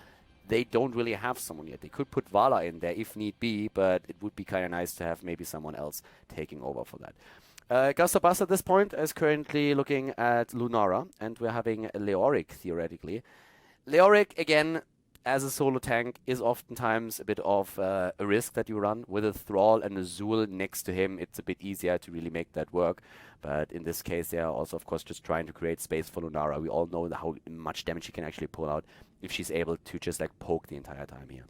They don't really have someone yet. They could put Vala in there if need be, but it would be kind of nice to have maybe someone else taking over for that. Gust at this point is currently looking at Lunara, and we're having Leoric, theoretically. Leoric, again, as a solo tank, is oftentimes a bit of a risk that you run. With a Thrall and a Zul next to him, it's a bit easier to really make that work. But in this case, they are also, of course, just trying to create space for Lunara. We all know how much damage she can actually pull out if she's able to just, like, poke the entire time here.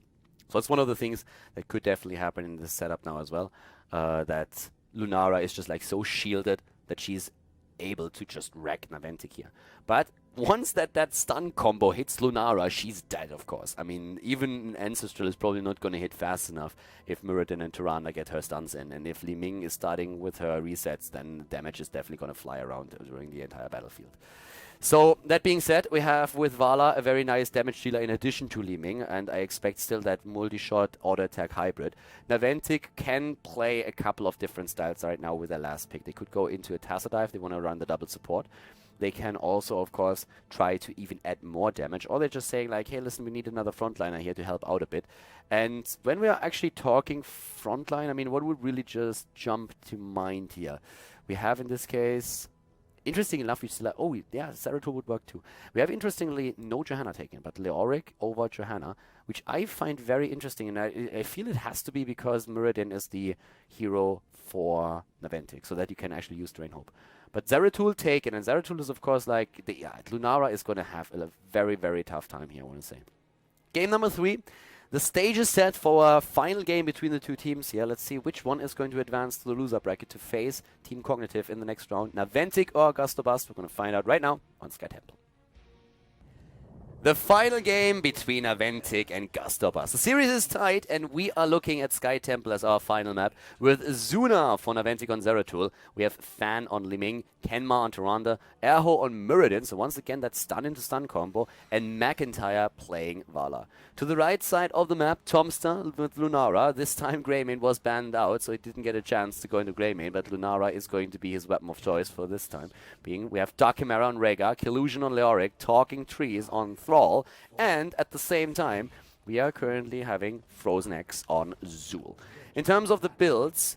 So it's one of the things that could definitely happen in this setup now as well, that Lunara is just, like, so shielded that she's able to just wreck Naventic here. But once that stun combo hits Lunara, she's dead, of course. I mean, even Ancestral is probably not going to hit fast enough if Muradin and Tyrande get her stuns in. And if Li Ming is starting with her resets, then damage is definitely going to fly around during the entire battlefield. So, that being said, we have with Vala a very nice damage dealer in addition to Li Ming, and I expect still that multi-shot auto-attack hybrid. Naventic can play a couple of different styles right now with their last pick. They could go into a Tassa dive, they want to run the double support. They can also, of course, try to even add more damage, or they're just saying like, hey, listen, we need another frontliner here to help out a bit. And when we are actually talking frontline, I mean, what would really just jump to mind here? We have in this case... Interesting enough, we still have, oh yeah, Zeratul would work too. We have interestingly no Johanna taken, but Leoric over Johanna, which I find very interesting, and I feel it has to be because Muradin is the hero for Naventic, so that you can actually use Drain Hope. But Zeratul taken, and Zeratul is of course like, Lunara is going to have a very, very tough time here, I want to say. Game number 3. The stage is set for a final game between the two teams here. Let's see which one is going to advance to the loser bracket to face Team Cognitive in the next round. Naventic or Gust. We're going to find out right now on Sky Temple. The final game between Naventic and Gust. The series is tight, and we are looking at Sky Temple as our final map with Zuna for Naventic on Zeratul. We have Fan on Li Ming, Kenma on Tyrande, Erho on Muradin, so once again that stun into stun combo, and McIntyre playing Vala. To the right side of the map, Tomster with Lunara. This time Greymane was banned out, so he didn't get a chance to go into Greymane, but Lunara is going to be his weapon of choice for this time. We have Dark Chimera on Rhaegar, Killusion on Leoric, Talking Trees on Thrall, and at the same time, we are currently having Frozen X on Zul. In terms of the builds,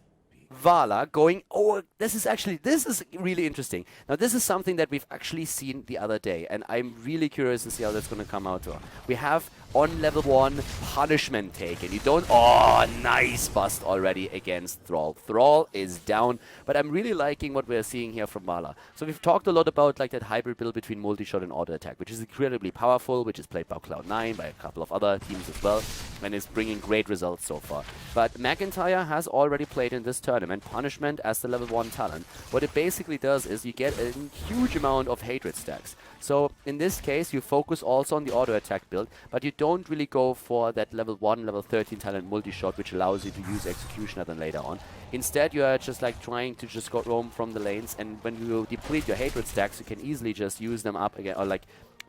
Vala going... Oh, this is really interesting. Now, this is something that we've actually seen the other day, and I'm really curious to see how that's going to come out. We have on level 1 Punishment taken. You don't... Oh, nice bust already against Thrall. Thrall is down, but I'm really liking what we're seeing here from Vala. So we've talked a lot about like that hybrid build between multi-shot and auto-attack, which is incredibly powerful, which is played by Cloud9, by a couple of other teams as well, and is bringing great results so far. But McIntyre has already played in this tournament Punishment as the level 1 talent. What it basically does is you get a huge amount of hatred stacks. So in this case, you focus also on the auto-attack build, but you don't really go for that level 1, level 13 talent multi-shot, which allows you to use Executioner then later on. Instead, you are just like trying to just go roam from the lanes, and when you deplete your hatred stacks, you can easily just use them up again, or like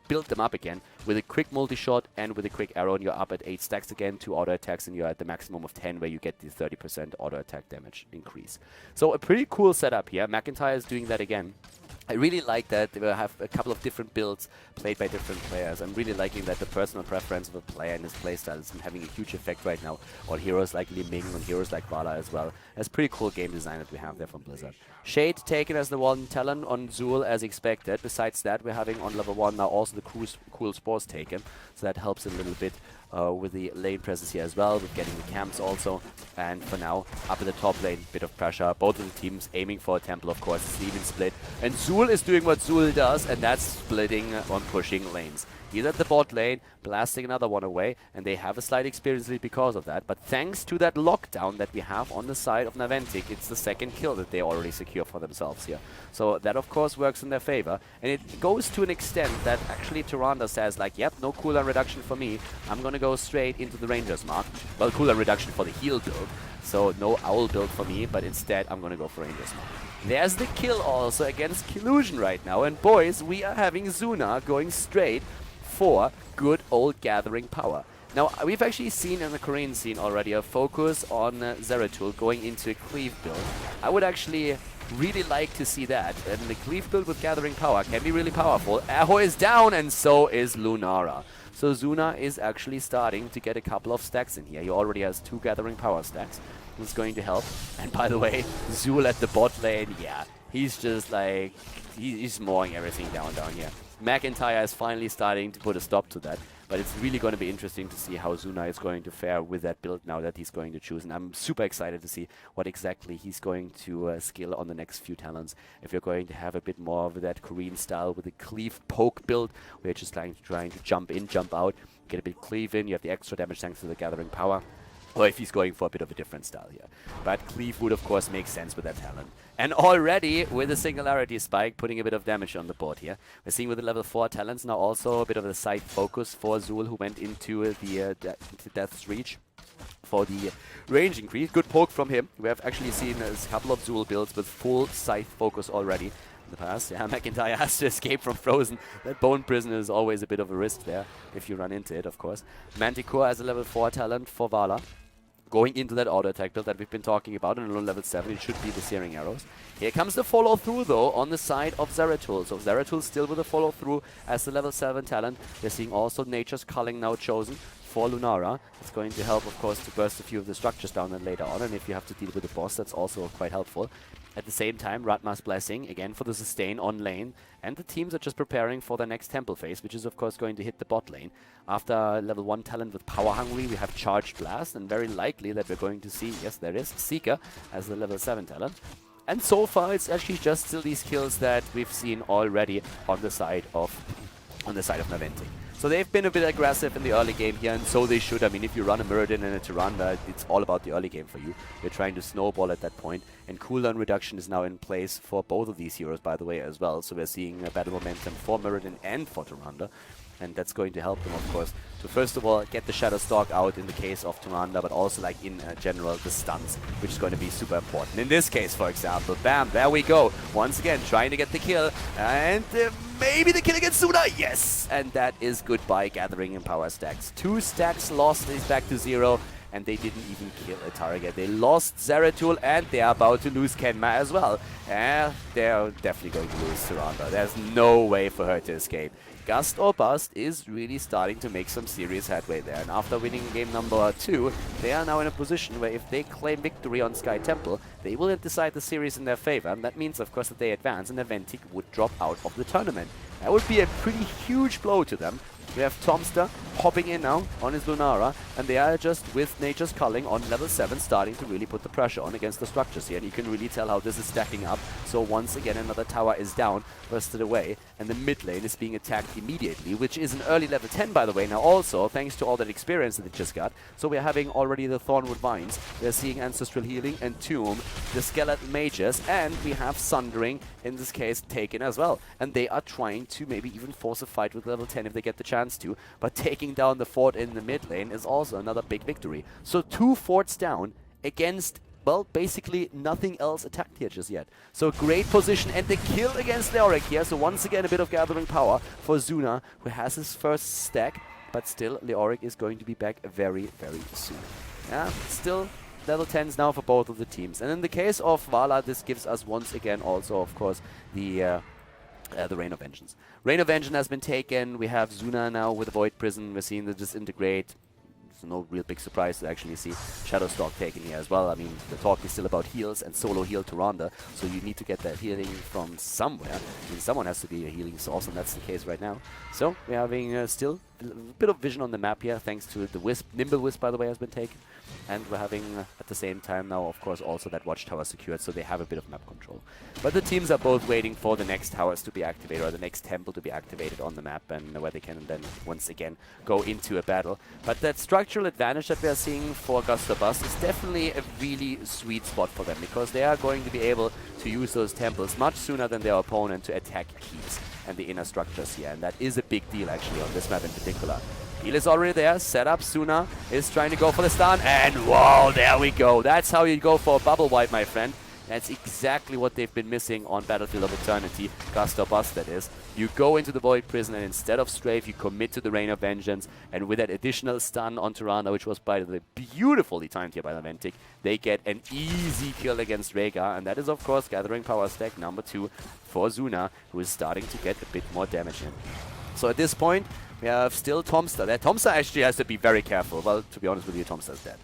build them up again with a quick multi-shot and with a quick arrow, and you're up at 8 stacks again, 2 auto-attacks, and you're at the maximum of 10 where you get the 30% auto-attack damage increase. So a pretty cool setup here. McIntyre is doing that again. I really like that they will have a couple of different builds played by different players. I'm really liking that the personal preference of a player and his playstyle is having a huge effect right now on heroes like Li Ming and heroes like Vala as well. That's pretty cool game design that we have there from Blizzard. Shade taken as the 1 talent on Zul as expected. Besides that, we're having on level 1 now also the cool spores taken, so that helps a little bit with the lane presence here as well, with getting the camps also. And for now, up in the top lane, bit of pressure. Both of the teams aiming for a temple, of course. It's an even split. And Zul is doing what Zul does, and that's splitting on pushing lanes. He's at the bot lane, blasting another one away, and they have a slight experience lead because of that. But thanks to that lockdown that we have on the side of Naventic, it's the second kill that they already secure for themselves here. So that, of course, works in their favor. And it goes to an extent that actually Tyrande says, like, yep, no cooldown reduction for me. I'm going to go straight into the Ranger's mark. Well, cooldown reduction for the heal build. So no Owl build for me, but instead I'm going to go for Ranger's mark. There's the kill also against Killusion right now. And boys, we are having Zuna going straight for good old gathering power. Now, we've actually seen in the Korean scene already a focus on Zeratul going into a cleave build. I would actually really like to see that. And the cleave build with gathering power can be really powerful. Aho is down, and so is Lunara. So Zuna is actually starting to get a couple of stacks in here. He already has 2 gathering power stacks. That's going to help. And by the way, Zul at the bot lane, yeah, he's just like, he's mowing everything down here. McIntyre is finally starting to put a stop to that, but it's really going to be interesting to see how Zuna is going to fare with that build now that he's going to choose, and I'm super excited to see what exactly he's going to skill on the next few talents. If you're going to have a bit more of that Korean style with a cleave poke build, where you're just trying to jump in, jump out, get a bit cleave in, you have the extra damage thanks to the gathering power. Or if he's going for a bit of a different style here. But Cleave would, of course, make sense with that talent. And already, with a Singularity Spike, putting a bit of damage on the board here. We're seeing with the level 4 talents now also a bit of a side focus for Zul, who went into the Death's Reach for the range increase. Good poke from him. We have actually seen a couple of Zul builds with full scythe focus already in the past. Yeah, McIntyre has to escape from Frozen. That Bone Prison is always a bit of a risk there, if you run into it, of course. Manticore as a level 4 talent for Vala. Going into that auto attack build that we've been talking about, and on level 7 it should be the Searing Arrows. Here comes the follow through though on the side of Zeratul. So Zeratul still with a follow through as the level 7 talent. We're seeing also Nature's Culling now chosen for Lunara. It's going to help, of course, to burst a few of the structures down and later on, and if you have to deal with the boss, that's also quite helpful. At the same time, Ratma's Blessing, again for the sustain on lane, and the teams are just preparing for the next temple phase, which is of course going to hit the bot lane. After level 1 talent with Power Hungry, we have Charged Blast, and very likely that we're going to see, yes there is, Seeker as the level 7 talent. And so far it's actually just still these kills that we've seen already on the side of Naventic. So they've been a bit aggressive in the early game here, and so they should. I mean, if you run a Muradin and a Tyrande, it's all about the early game for you. You're trying to snowball at that point, and cooldown reduction is now in place for both of these heroes, by the way, as well. So we're seeing a battle momentum for Muradin and for Tyrande, and that's going to help them, of course, to first of all get the Shadow Stalk out in the case of Tyrande, but also like in general the stuns, which is going to be super important. In this case, for example, bam, there we go. Once again, trying to get the kill, and maybe the kill against Zuna, yes! And that is goodbye gathering in power stacks. 2 stacks lost, is back to 0, and they didn't even kill a target. They lost Zeratul, and they are about to lose Kenma as well. They're definitely going to lose Tyrande. There's no way for her to escape. Gust or Bust is really starting to make some serious headway there, and after winning game number 2, they are now in a position where if they claim victory on Sky Temple, they will decide the series in their favor, and that means of course that they advance and Naventic would drop out of the tournament. That would be a pretty huge blow to them. We have Tomster hopping in now on his Lunara, and they are just with Nature's Culling on level 7 starting to really put the pressure on against the structures here, and you can really tell how this is stacking up. So once again another tower is down, bursted away, and the mid lane is being attacked immediately, which is an early level 10 by the way now also, thanks to all that experience that they just got. So we're having already the Thornwood Vines, we're seeing Ancestral Healing and Tomb, the Skeleton Mages, and we have Sundering in this case taken as well. And they are trying to maybe even force a fight with level 10 if they get the chance to, but taking down the fort in the mid lane is also another big victory. So 2 forts down against, well, basically nothing else attacked here just yet. So great position, and the kill against Leoric here. So once again a bit of gathering power for Zuna, who has his first stack, but still Leoric is going to be back very, very soon. Yeah, still level 10s now for both of the teams. And in the case of Vala, this gives us once again also, of course, the Reign of Vengeance. Reign of Vengeance has been taken. We have Zuna now with the Void Prison. We're seeing the Disintegrate. It's no real big surprise to actually see Shadowstalk taken here as well. I mean, the talk is still about heals and solo heal Tyrande, so you need to get that healing from somewhere. I mean, someone has to be a healing source, and that's the case right now. So we're having still bit of vision on the map here, thanks to the Wisp. Nimble Wisp, by the way, has been taken. And we're having, at the same time now, of course, also that watchtower secured, so they have a bit of map control. But the teams are both waiting for the next towers to be activated, or the next temple to be activated on the map, and where they can then, once again, go into a battle. But that structural advantage that we are seeing for Gust or Bust is definitely a really sweet spot for them, because they are going to be able to use those temples much sooner than their opponent to attack keeps and the inner structures here, and that is a big deal actually on this map in particular. Heal is already there, set up. Suna is trying to go for the stun, and whoa, there we go. That's how you go for a bubble wipe, my friend. That's exactly what they've been missing on Battlefield of Eternity, Gust or Bust that is. You go into the Void Prison, and instead of Strafe, you commit to the Rain of Vengeance, and with that additional stun on Tyrande, which was by the way beautifully timed here by Naventic, they get an easy kill against Rhaegar, and that is of course gathering power stack number 2 for Zuna, who is starting to get a bit more damage in. So at this point, we have still Tomster there. Tomster actually has to be very careful. Well, to be honest with you, Tomster's dead.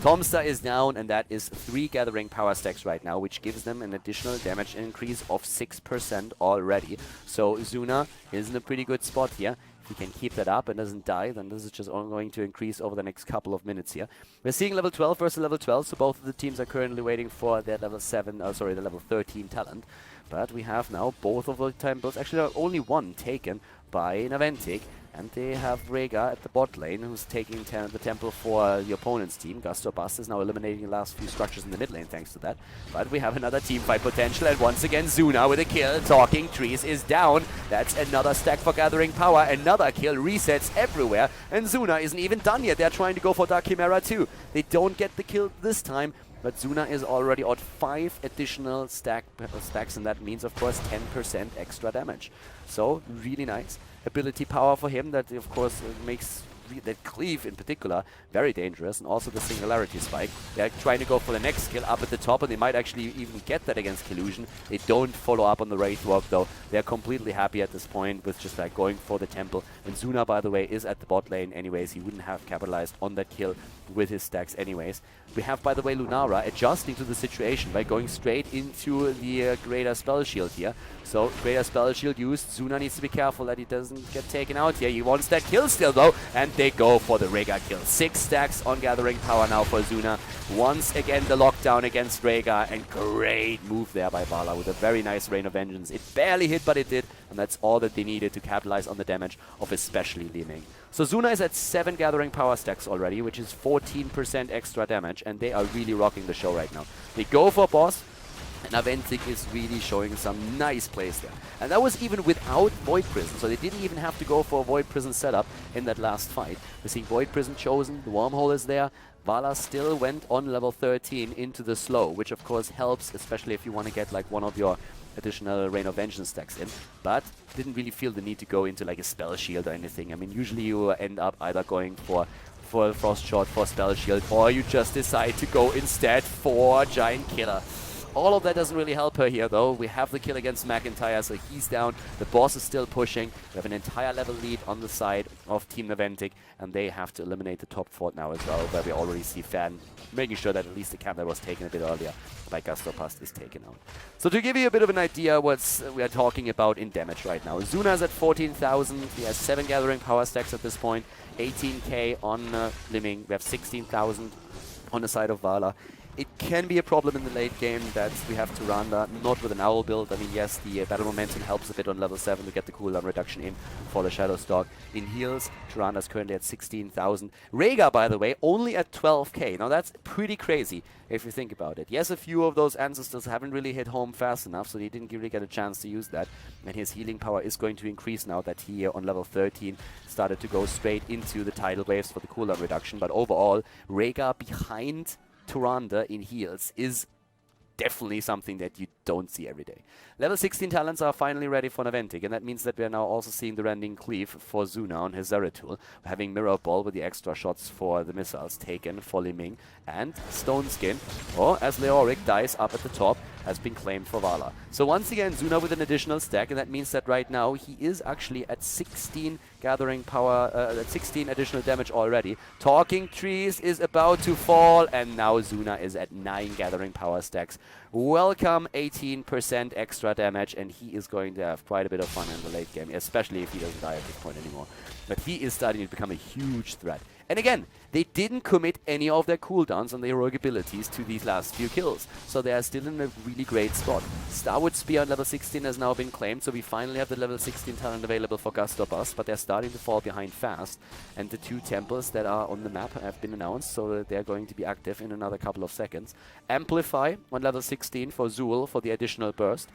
Tomster is down, and that is 3 gathering power stacks right now, which gives them an additional damage increase of 6% already. So Zuna is in a pretty good spot here. If he can keep that up and doesn't die, then this is just only going to increase over the next couple of minutes here. We're seeing level 12 versus level 12, so both of the teams are currently waiting for their level 13 talent. But we have now both of the temples, actually only one taken by Naventic, and they have Rhaegar at the bot lane, who's taking the temple for the opponent's team. Gust or Bust is now eliminating the last few structures in the mid lane thanks to that. But we have another team fight potential, and once again Zuna with a kill. Talking Trees is down. That's another stack for gathering power. Another kill, resets everywhere, and Zuna isn't even done yet. They're trying to go for Dark Chimera too. They don't get the kill this time, but Zuna is already at 5 additional stacks, and that means, of course, 10% extra damage. So, really nice. Ability power for him that, of course, makes that cleave in particular very dangerous, and also the singularity spike. They're trying to go for the next skill up at the top, and they might actually even get that against Collusion. They don't follow up on the Wraith Walk though. They're completely happy at this point with just like going for the temple. And Zuna, by the way, is at the bot lane anyways. He wouldn't have capitalized on that kill with his stacks anyways. We have, by the way, Lunara adjusting to the situation by going straight into the Greater Spell Shield here. So, Greater Spell Shield used. Zuna needs to be careful that he doesn't get taken out here. He wants that kill still though, and they go for the Rhaegar kill. 6 stacks on gathering power now for Zuna. Once again the lockdown against Rhaegar, and great move there by Vala with a very nice Rain of Vengeance. It barely hit, but it did, and that's all that they needed to capitalize on the damage of especially Li Ming. So Zuna is at 7 gathering power stacks already, which is 14% extra damage, and they are really rocking the show right now. They go for boss, and Naventic is really showing some nice plays there. And that was even without Void Prison, so they didn't even have to go for a Void Prison setup in that last fight. We're seeing Void Prison chosen, the Wormhole is there. Vala still went on level 13 into the slow, which of course helps, especially if you want to get like one of your additional Rain of Vengeance stacks in, but didn't really feel the need to go into like a Spell Shield or anything. I mean, usually you end up either going for Frost Shot, for Spell Shield, or you just decide to go instead for Giant Killer. All of that doesn't really help her here, though. We have the kill against McIntyre, so he's down. The boss is still pushing. We have an entire level lead on the side of Team Naventic, and they have to eliminate the top fort now as well, where we already see Fan making sure that at least the camp that was taken a bit earlier by Gust or Bust is taken out. So to give you a bit of an idea what we are talking about in damage right now, Zuna's at 14,000. He has 7 gathering power stacks at this point, 18k on Li Ming. We have 16,000 on the side of Vala. It can be a problem in the late game that we have Tyrande, not with an Owl build. I mean, yes, the battle momentum helps a bit on level 7 to get the cooldown reduction in for the Shadow Stalk. In heals, Tyrande is currently at 16,000. Rhaegar, by the way, only at 12k. Now, that's pretty crazy if you think about it. Yes, a few of those ancestors haven't really hit home fast enough, so he didn't really get a chance to use that. And his healing power is going to increase now that he, on level 13, started to go straight into the tidal waves for the cooldown reduction. But overall, Rhaegar behind Tyrande in heals is definitely something that you don't see every day. Level 16 talents are finally ready for Naventic, and that means that we are now also seeing the Rending Cleave for Zuna on his Zeratul. We're having Mirror Ball with the extra shots for the missiles taken for Li Ming, and Stone Skin, or as Leoric dies up at the top, has been claimed for Vala. So once again, Zuna with an additional stack, and that means that right now he is actually at 16 gathering power, 16 additional damage already. Talking Trees is about to fall, and now Zuna is at 9 gathering power stacks. Welcome, 18% extra damage, and he is going to have quite a bit of fun in the late game, especially if he doesn't die at this point anymore. But he is starting to become a huge threat. And again, they didn't commit any of their cooldowns on their heroic abilities to these last few kills, so they are still in a really great spot. Starwood Spear on level 16 has now been claimed, so we finally have the level 16 talent available for Gust or Bust, but they're starting to fall behind fast. And the 2 temples that are on the map have been announced, so that they're going to be active in another couple of seconds. Amplify on level 16 for Zool for the additional burst.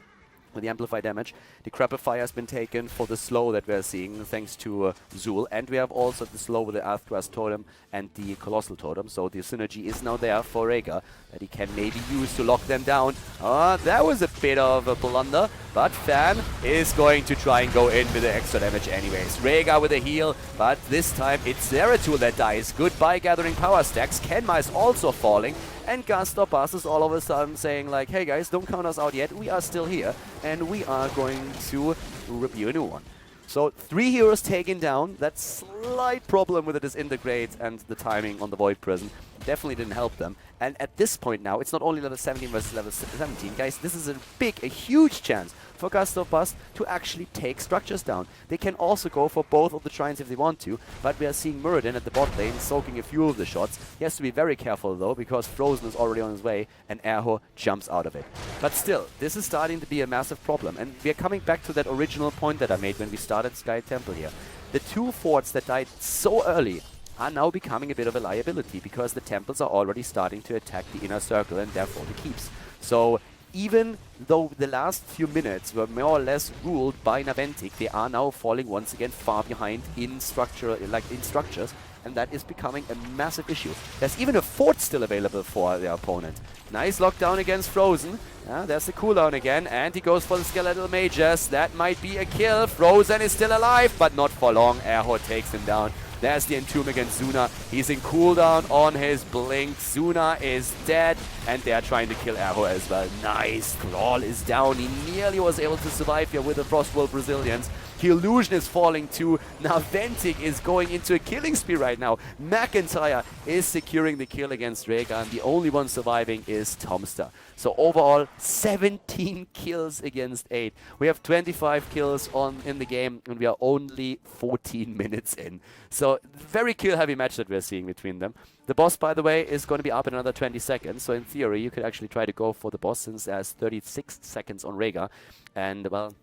With the amplify damage. The Crapify has been taken for the slow that we're seeing thanks to Zool, and we have also the slow with the Arthras Totem and the Colossal Totem, so the synergy is now there for Rhaegar that he can maybe use to lock them down. That was a bit of a blunder, but Fan is going to try and go in with the extra damage anyways. Rhaegar with a heal, but this time it's Zeratul that dies. Goodbye gathering power stacks. Kenma is also falling. And Gust or Bust is all of a sudden saying like, hey guys, don't count us out yet, we are still here, and we are going to rip you a new one. So 3 heroes taken down. That slight problem with the disintegrate and the timing on the Void Prison definitely didn't help them. And at this point now, it's not only level 17 versus level 17. Guys, this is a huge chance for Gust or Bust to actually take structures down. They can also go for both of the shrines if they want to, but we are seeing Muradin at the bot lane soaking a few of the shots. He has to be very careful though, because Frozen is already on his way and Erho jumps out of it. But still, this is starting to be a massive problem, and we are coming back to that original point that I made when we started Sky Temple here. The 2 forts that died so early are now becoming a bit of a liability, because the temples are already starting to attack the inner circle and therefore the keeps. So even though the last few minutes were more or less ruled by Naventic, they are now falling once again far behind in structures, and that is becoming a massive issue. There's even a fort still available for their opponent. Nice lockdown against Frozen. There's the cooldown again, and he goes for the Skeletal Mages. That might be a kill. Frozen is still alive, but not for long. Erho takes him down. There's the Entomb against Zuna. He's in cooldown on his blink. Zuna is dead, and they are trying to kill Erho as well. Nice. Thrall is down. He nearly was able to survive here with the Frostwolf Resilience. Illusion is falling too. Naventic is going into a killing spree right now. McIntyre is securing the kill against Rhaegar, and the only one surviving is Tomster. So overall, 17 kills against 8. We have 25 kills in the game, and we are only 14 minutes in. So very kill-heavy match that we're seeing between them. The boss, by the way, is going to be up in another 20 seconds. So in theory, you could actually try to go for the boss, since there's 36 seconds on Rhaegar. And, well,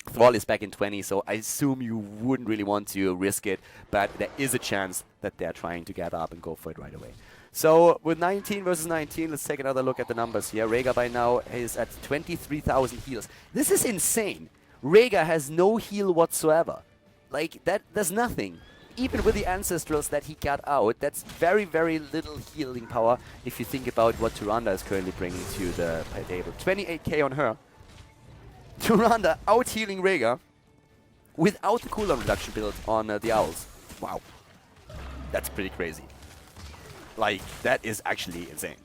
Thrall is back in 20, so I assume you wouldn't really want to risk it, but there is a chance that they're trying to get up and go for it right away. So with 19 versus 19, let's take another look at the numbers here. Rhaegar by now is at 23,000 heals. This is insane. Rhaegar has no heal whatsoever. Like, there's nothing. Even with the Ancestrals that he got out, that's very, very little healing power if you think about what Tyrande is currently bringing to the table. 28k on her. Tyrande out-healing Rhaegar without the cooldown reduction build on the Owls. Wow. That's pretty crazy. Like, that is actually insane.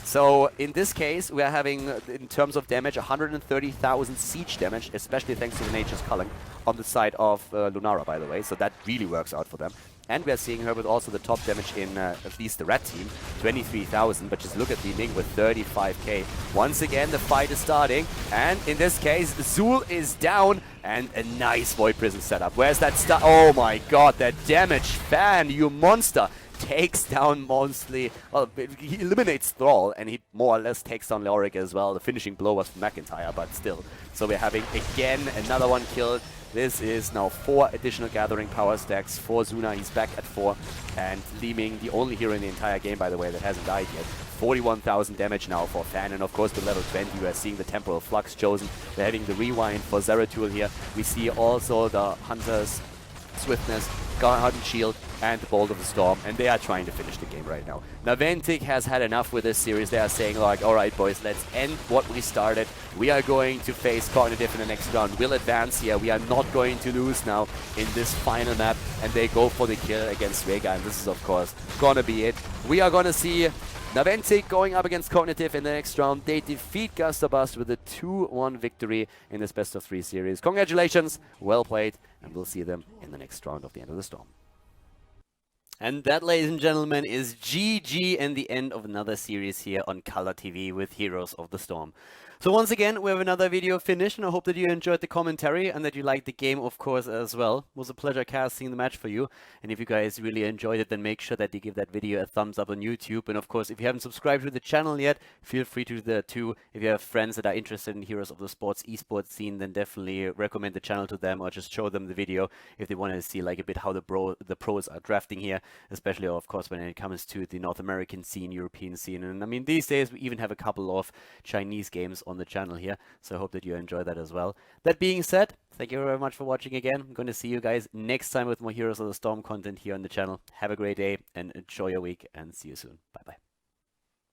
So, in this case, we are having, in terms of damage, 130,000 siege damage, especially thanks to the Nature's Culling on the side of Lunara, by the way. So that really works out for them. And we are seeing her with also the top damage in at least the red team, 23,000. But just look at the Ning with 35k. Once again, the fight is starting. And in this case, Zool is down. And a nice Void Prison setup. Where's that star? Oh my god, that damage. Fan, you monster. Takes down mostly, well, he eliminates Thrall, and he more or less takes down Leoric as well. The finishing blow was from McIntyre, but still. So we're having, again, another one killed. This is now 4 additional gathering power stacks for Zuna. He's back at 4, and Leeming, the only hero in the entire game, by the way, that hasn't died yet. 41,000 damage now for Fan, and of course the level 20, we are seeing the Temporal Flux chosen. We're having the Rewind for Zeratul here. We see also the Hunter's Swiftness, Hardened Shield, and the Bolt of the Storm, and they are trying to finish the game right now. Naventic has had enough with this series. They are saying like, alright boys, let's end what we started. We are going to face Cognitive in the next round. We'll advance here. We are not going to lose now in this final map, and they go for the kill against Rhaegar, and this is of course gonna be it. We are gonna see Naventic going up against Cognitive in the next round. They defeat Gust with a 2-1 victory in this best of 3 series. Congratulations, well played, and we'll see them in the next round of the End of the Storm. And that, ladies and gentlemen, is GG and the end of another series here on Khaldor TV with Heroes of the Storm. So once again, we have another video finished, and I hope that you enjoyed the commentary and that you liked the game, of course, as well. It was a pleasure casting the match for you. And if you guys really enjoyed it, then make sure that you give that video a thumbs up on YouTube. And of course, if you haven't subscribed to the channel yet, feel free to do that too. If you have friends that are interested in Heroes of the Sports esports scene, then definitely recommend the channel to them, or just show them the video if they want to see like a bit how the pros are drafting here, especially of course when it comes to the North American scene, European scene. And I mean, these days we even have a couple of Chinese games on the channel here, so I hope that you enjoy that as well. That being said, thank you very much for watching again. I'm going to see you guys next time with more Heroes of the Storm content here on the channel. Have a great day and enjoy your week, and see you soon. Bye bye.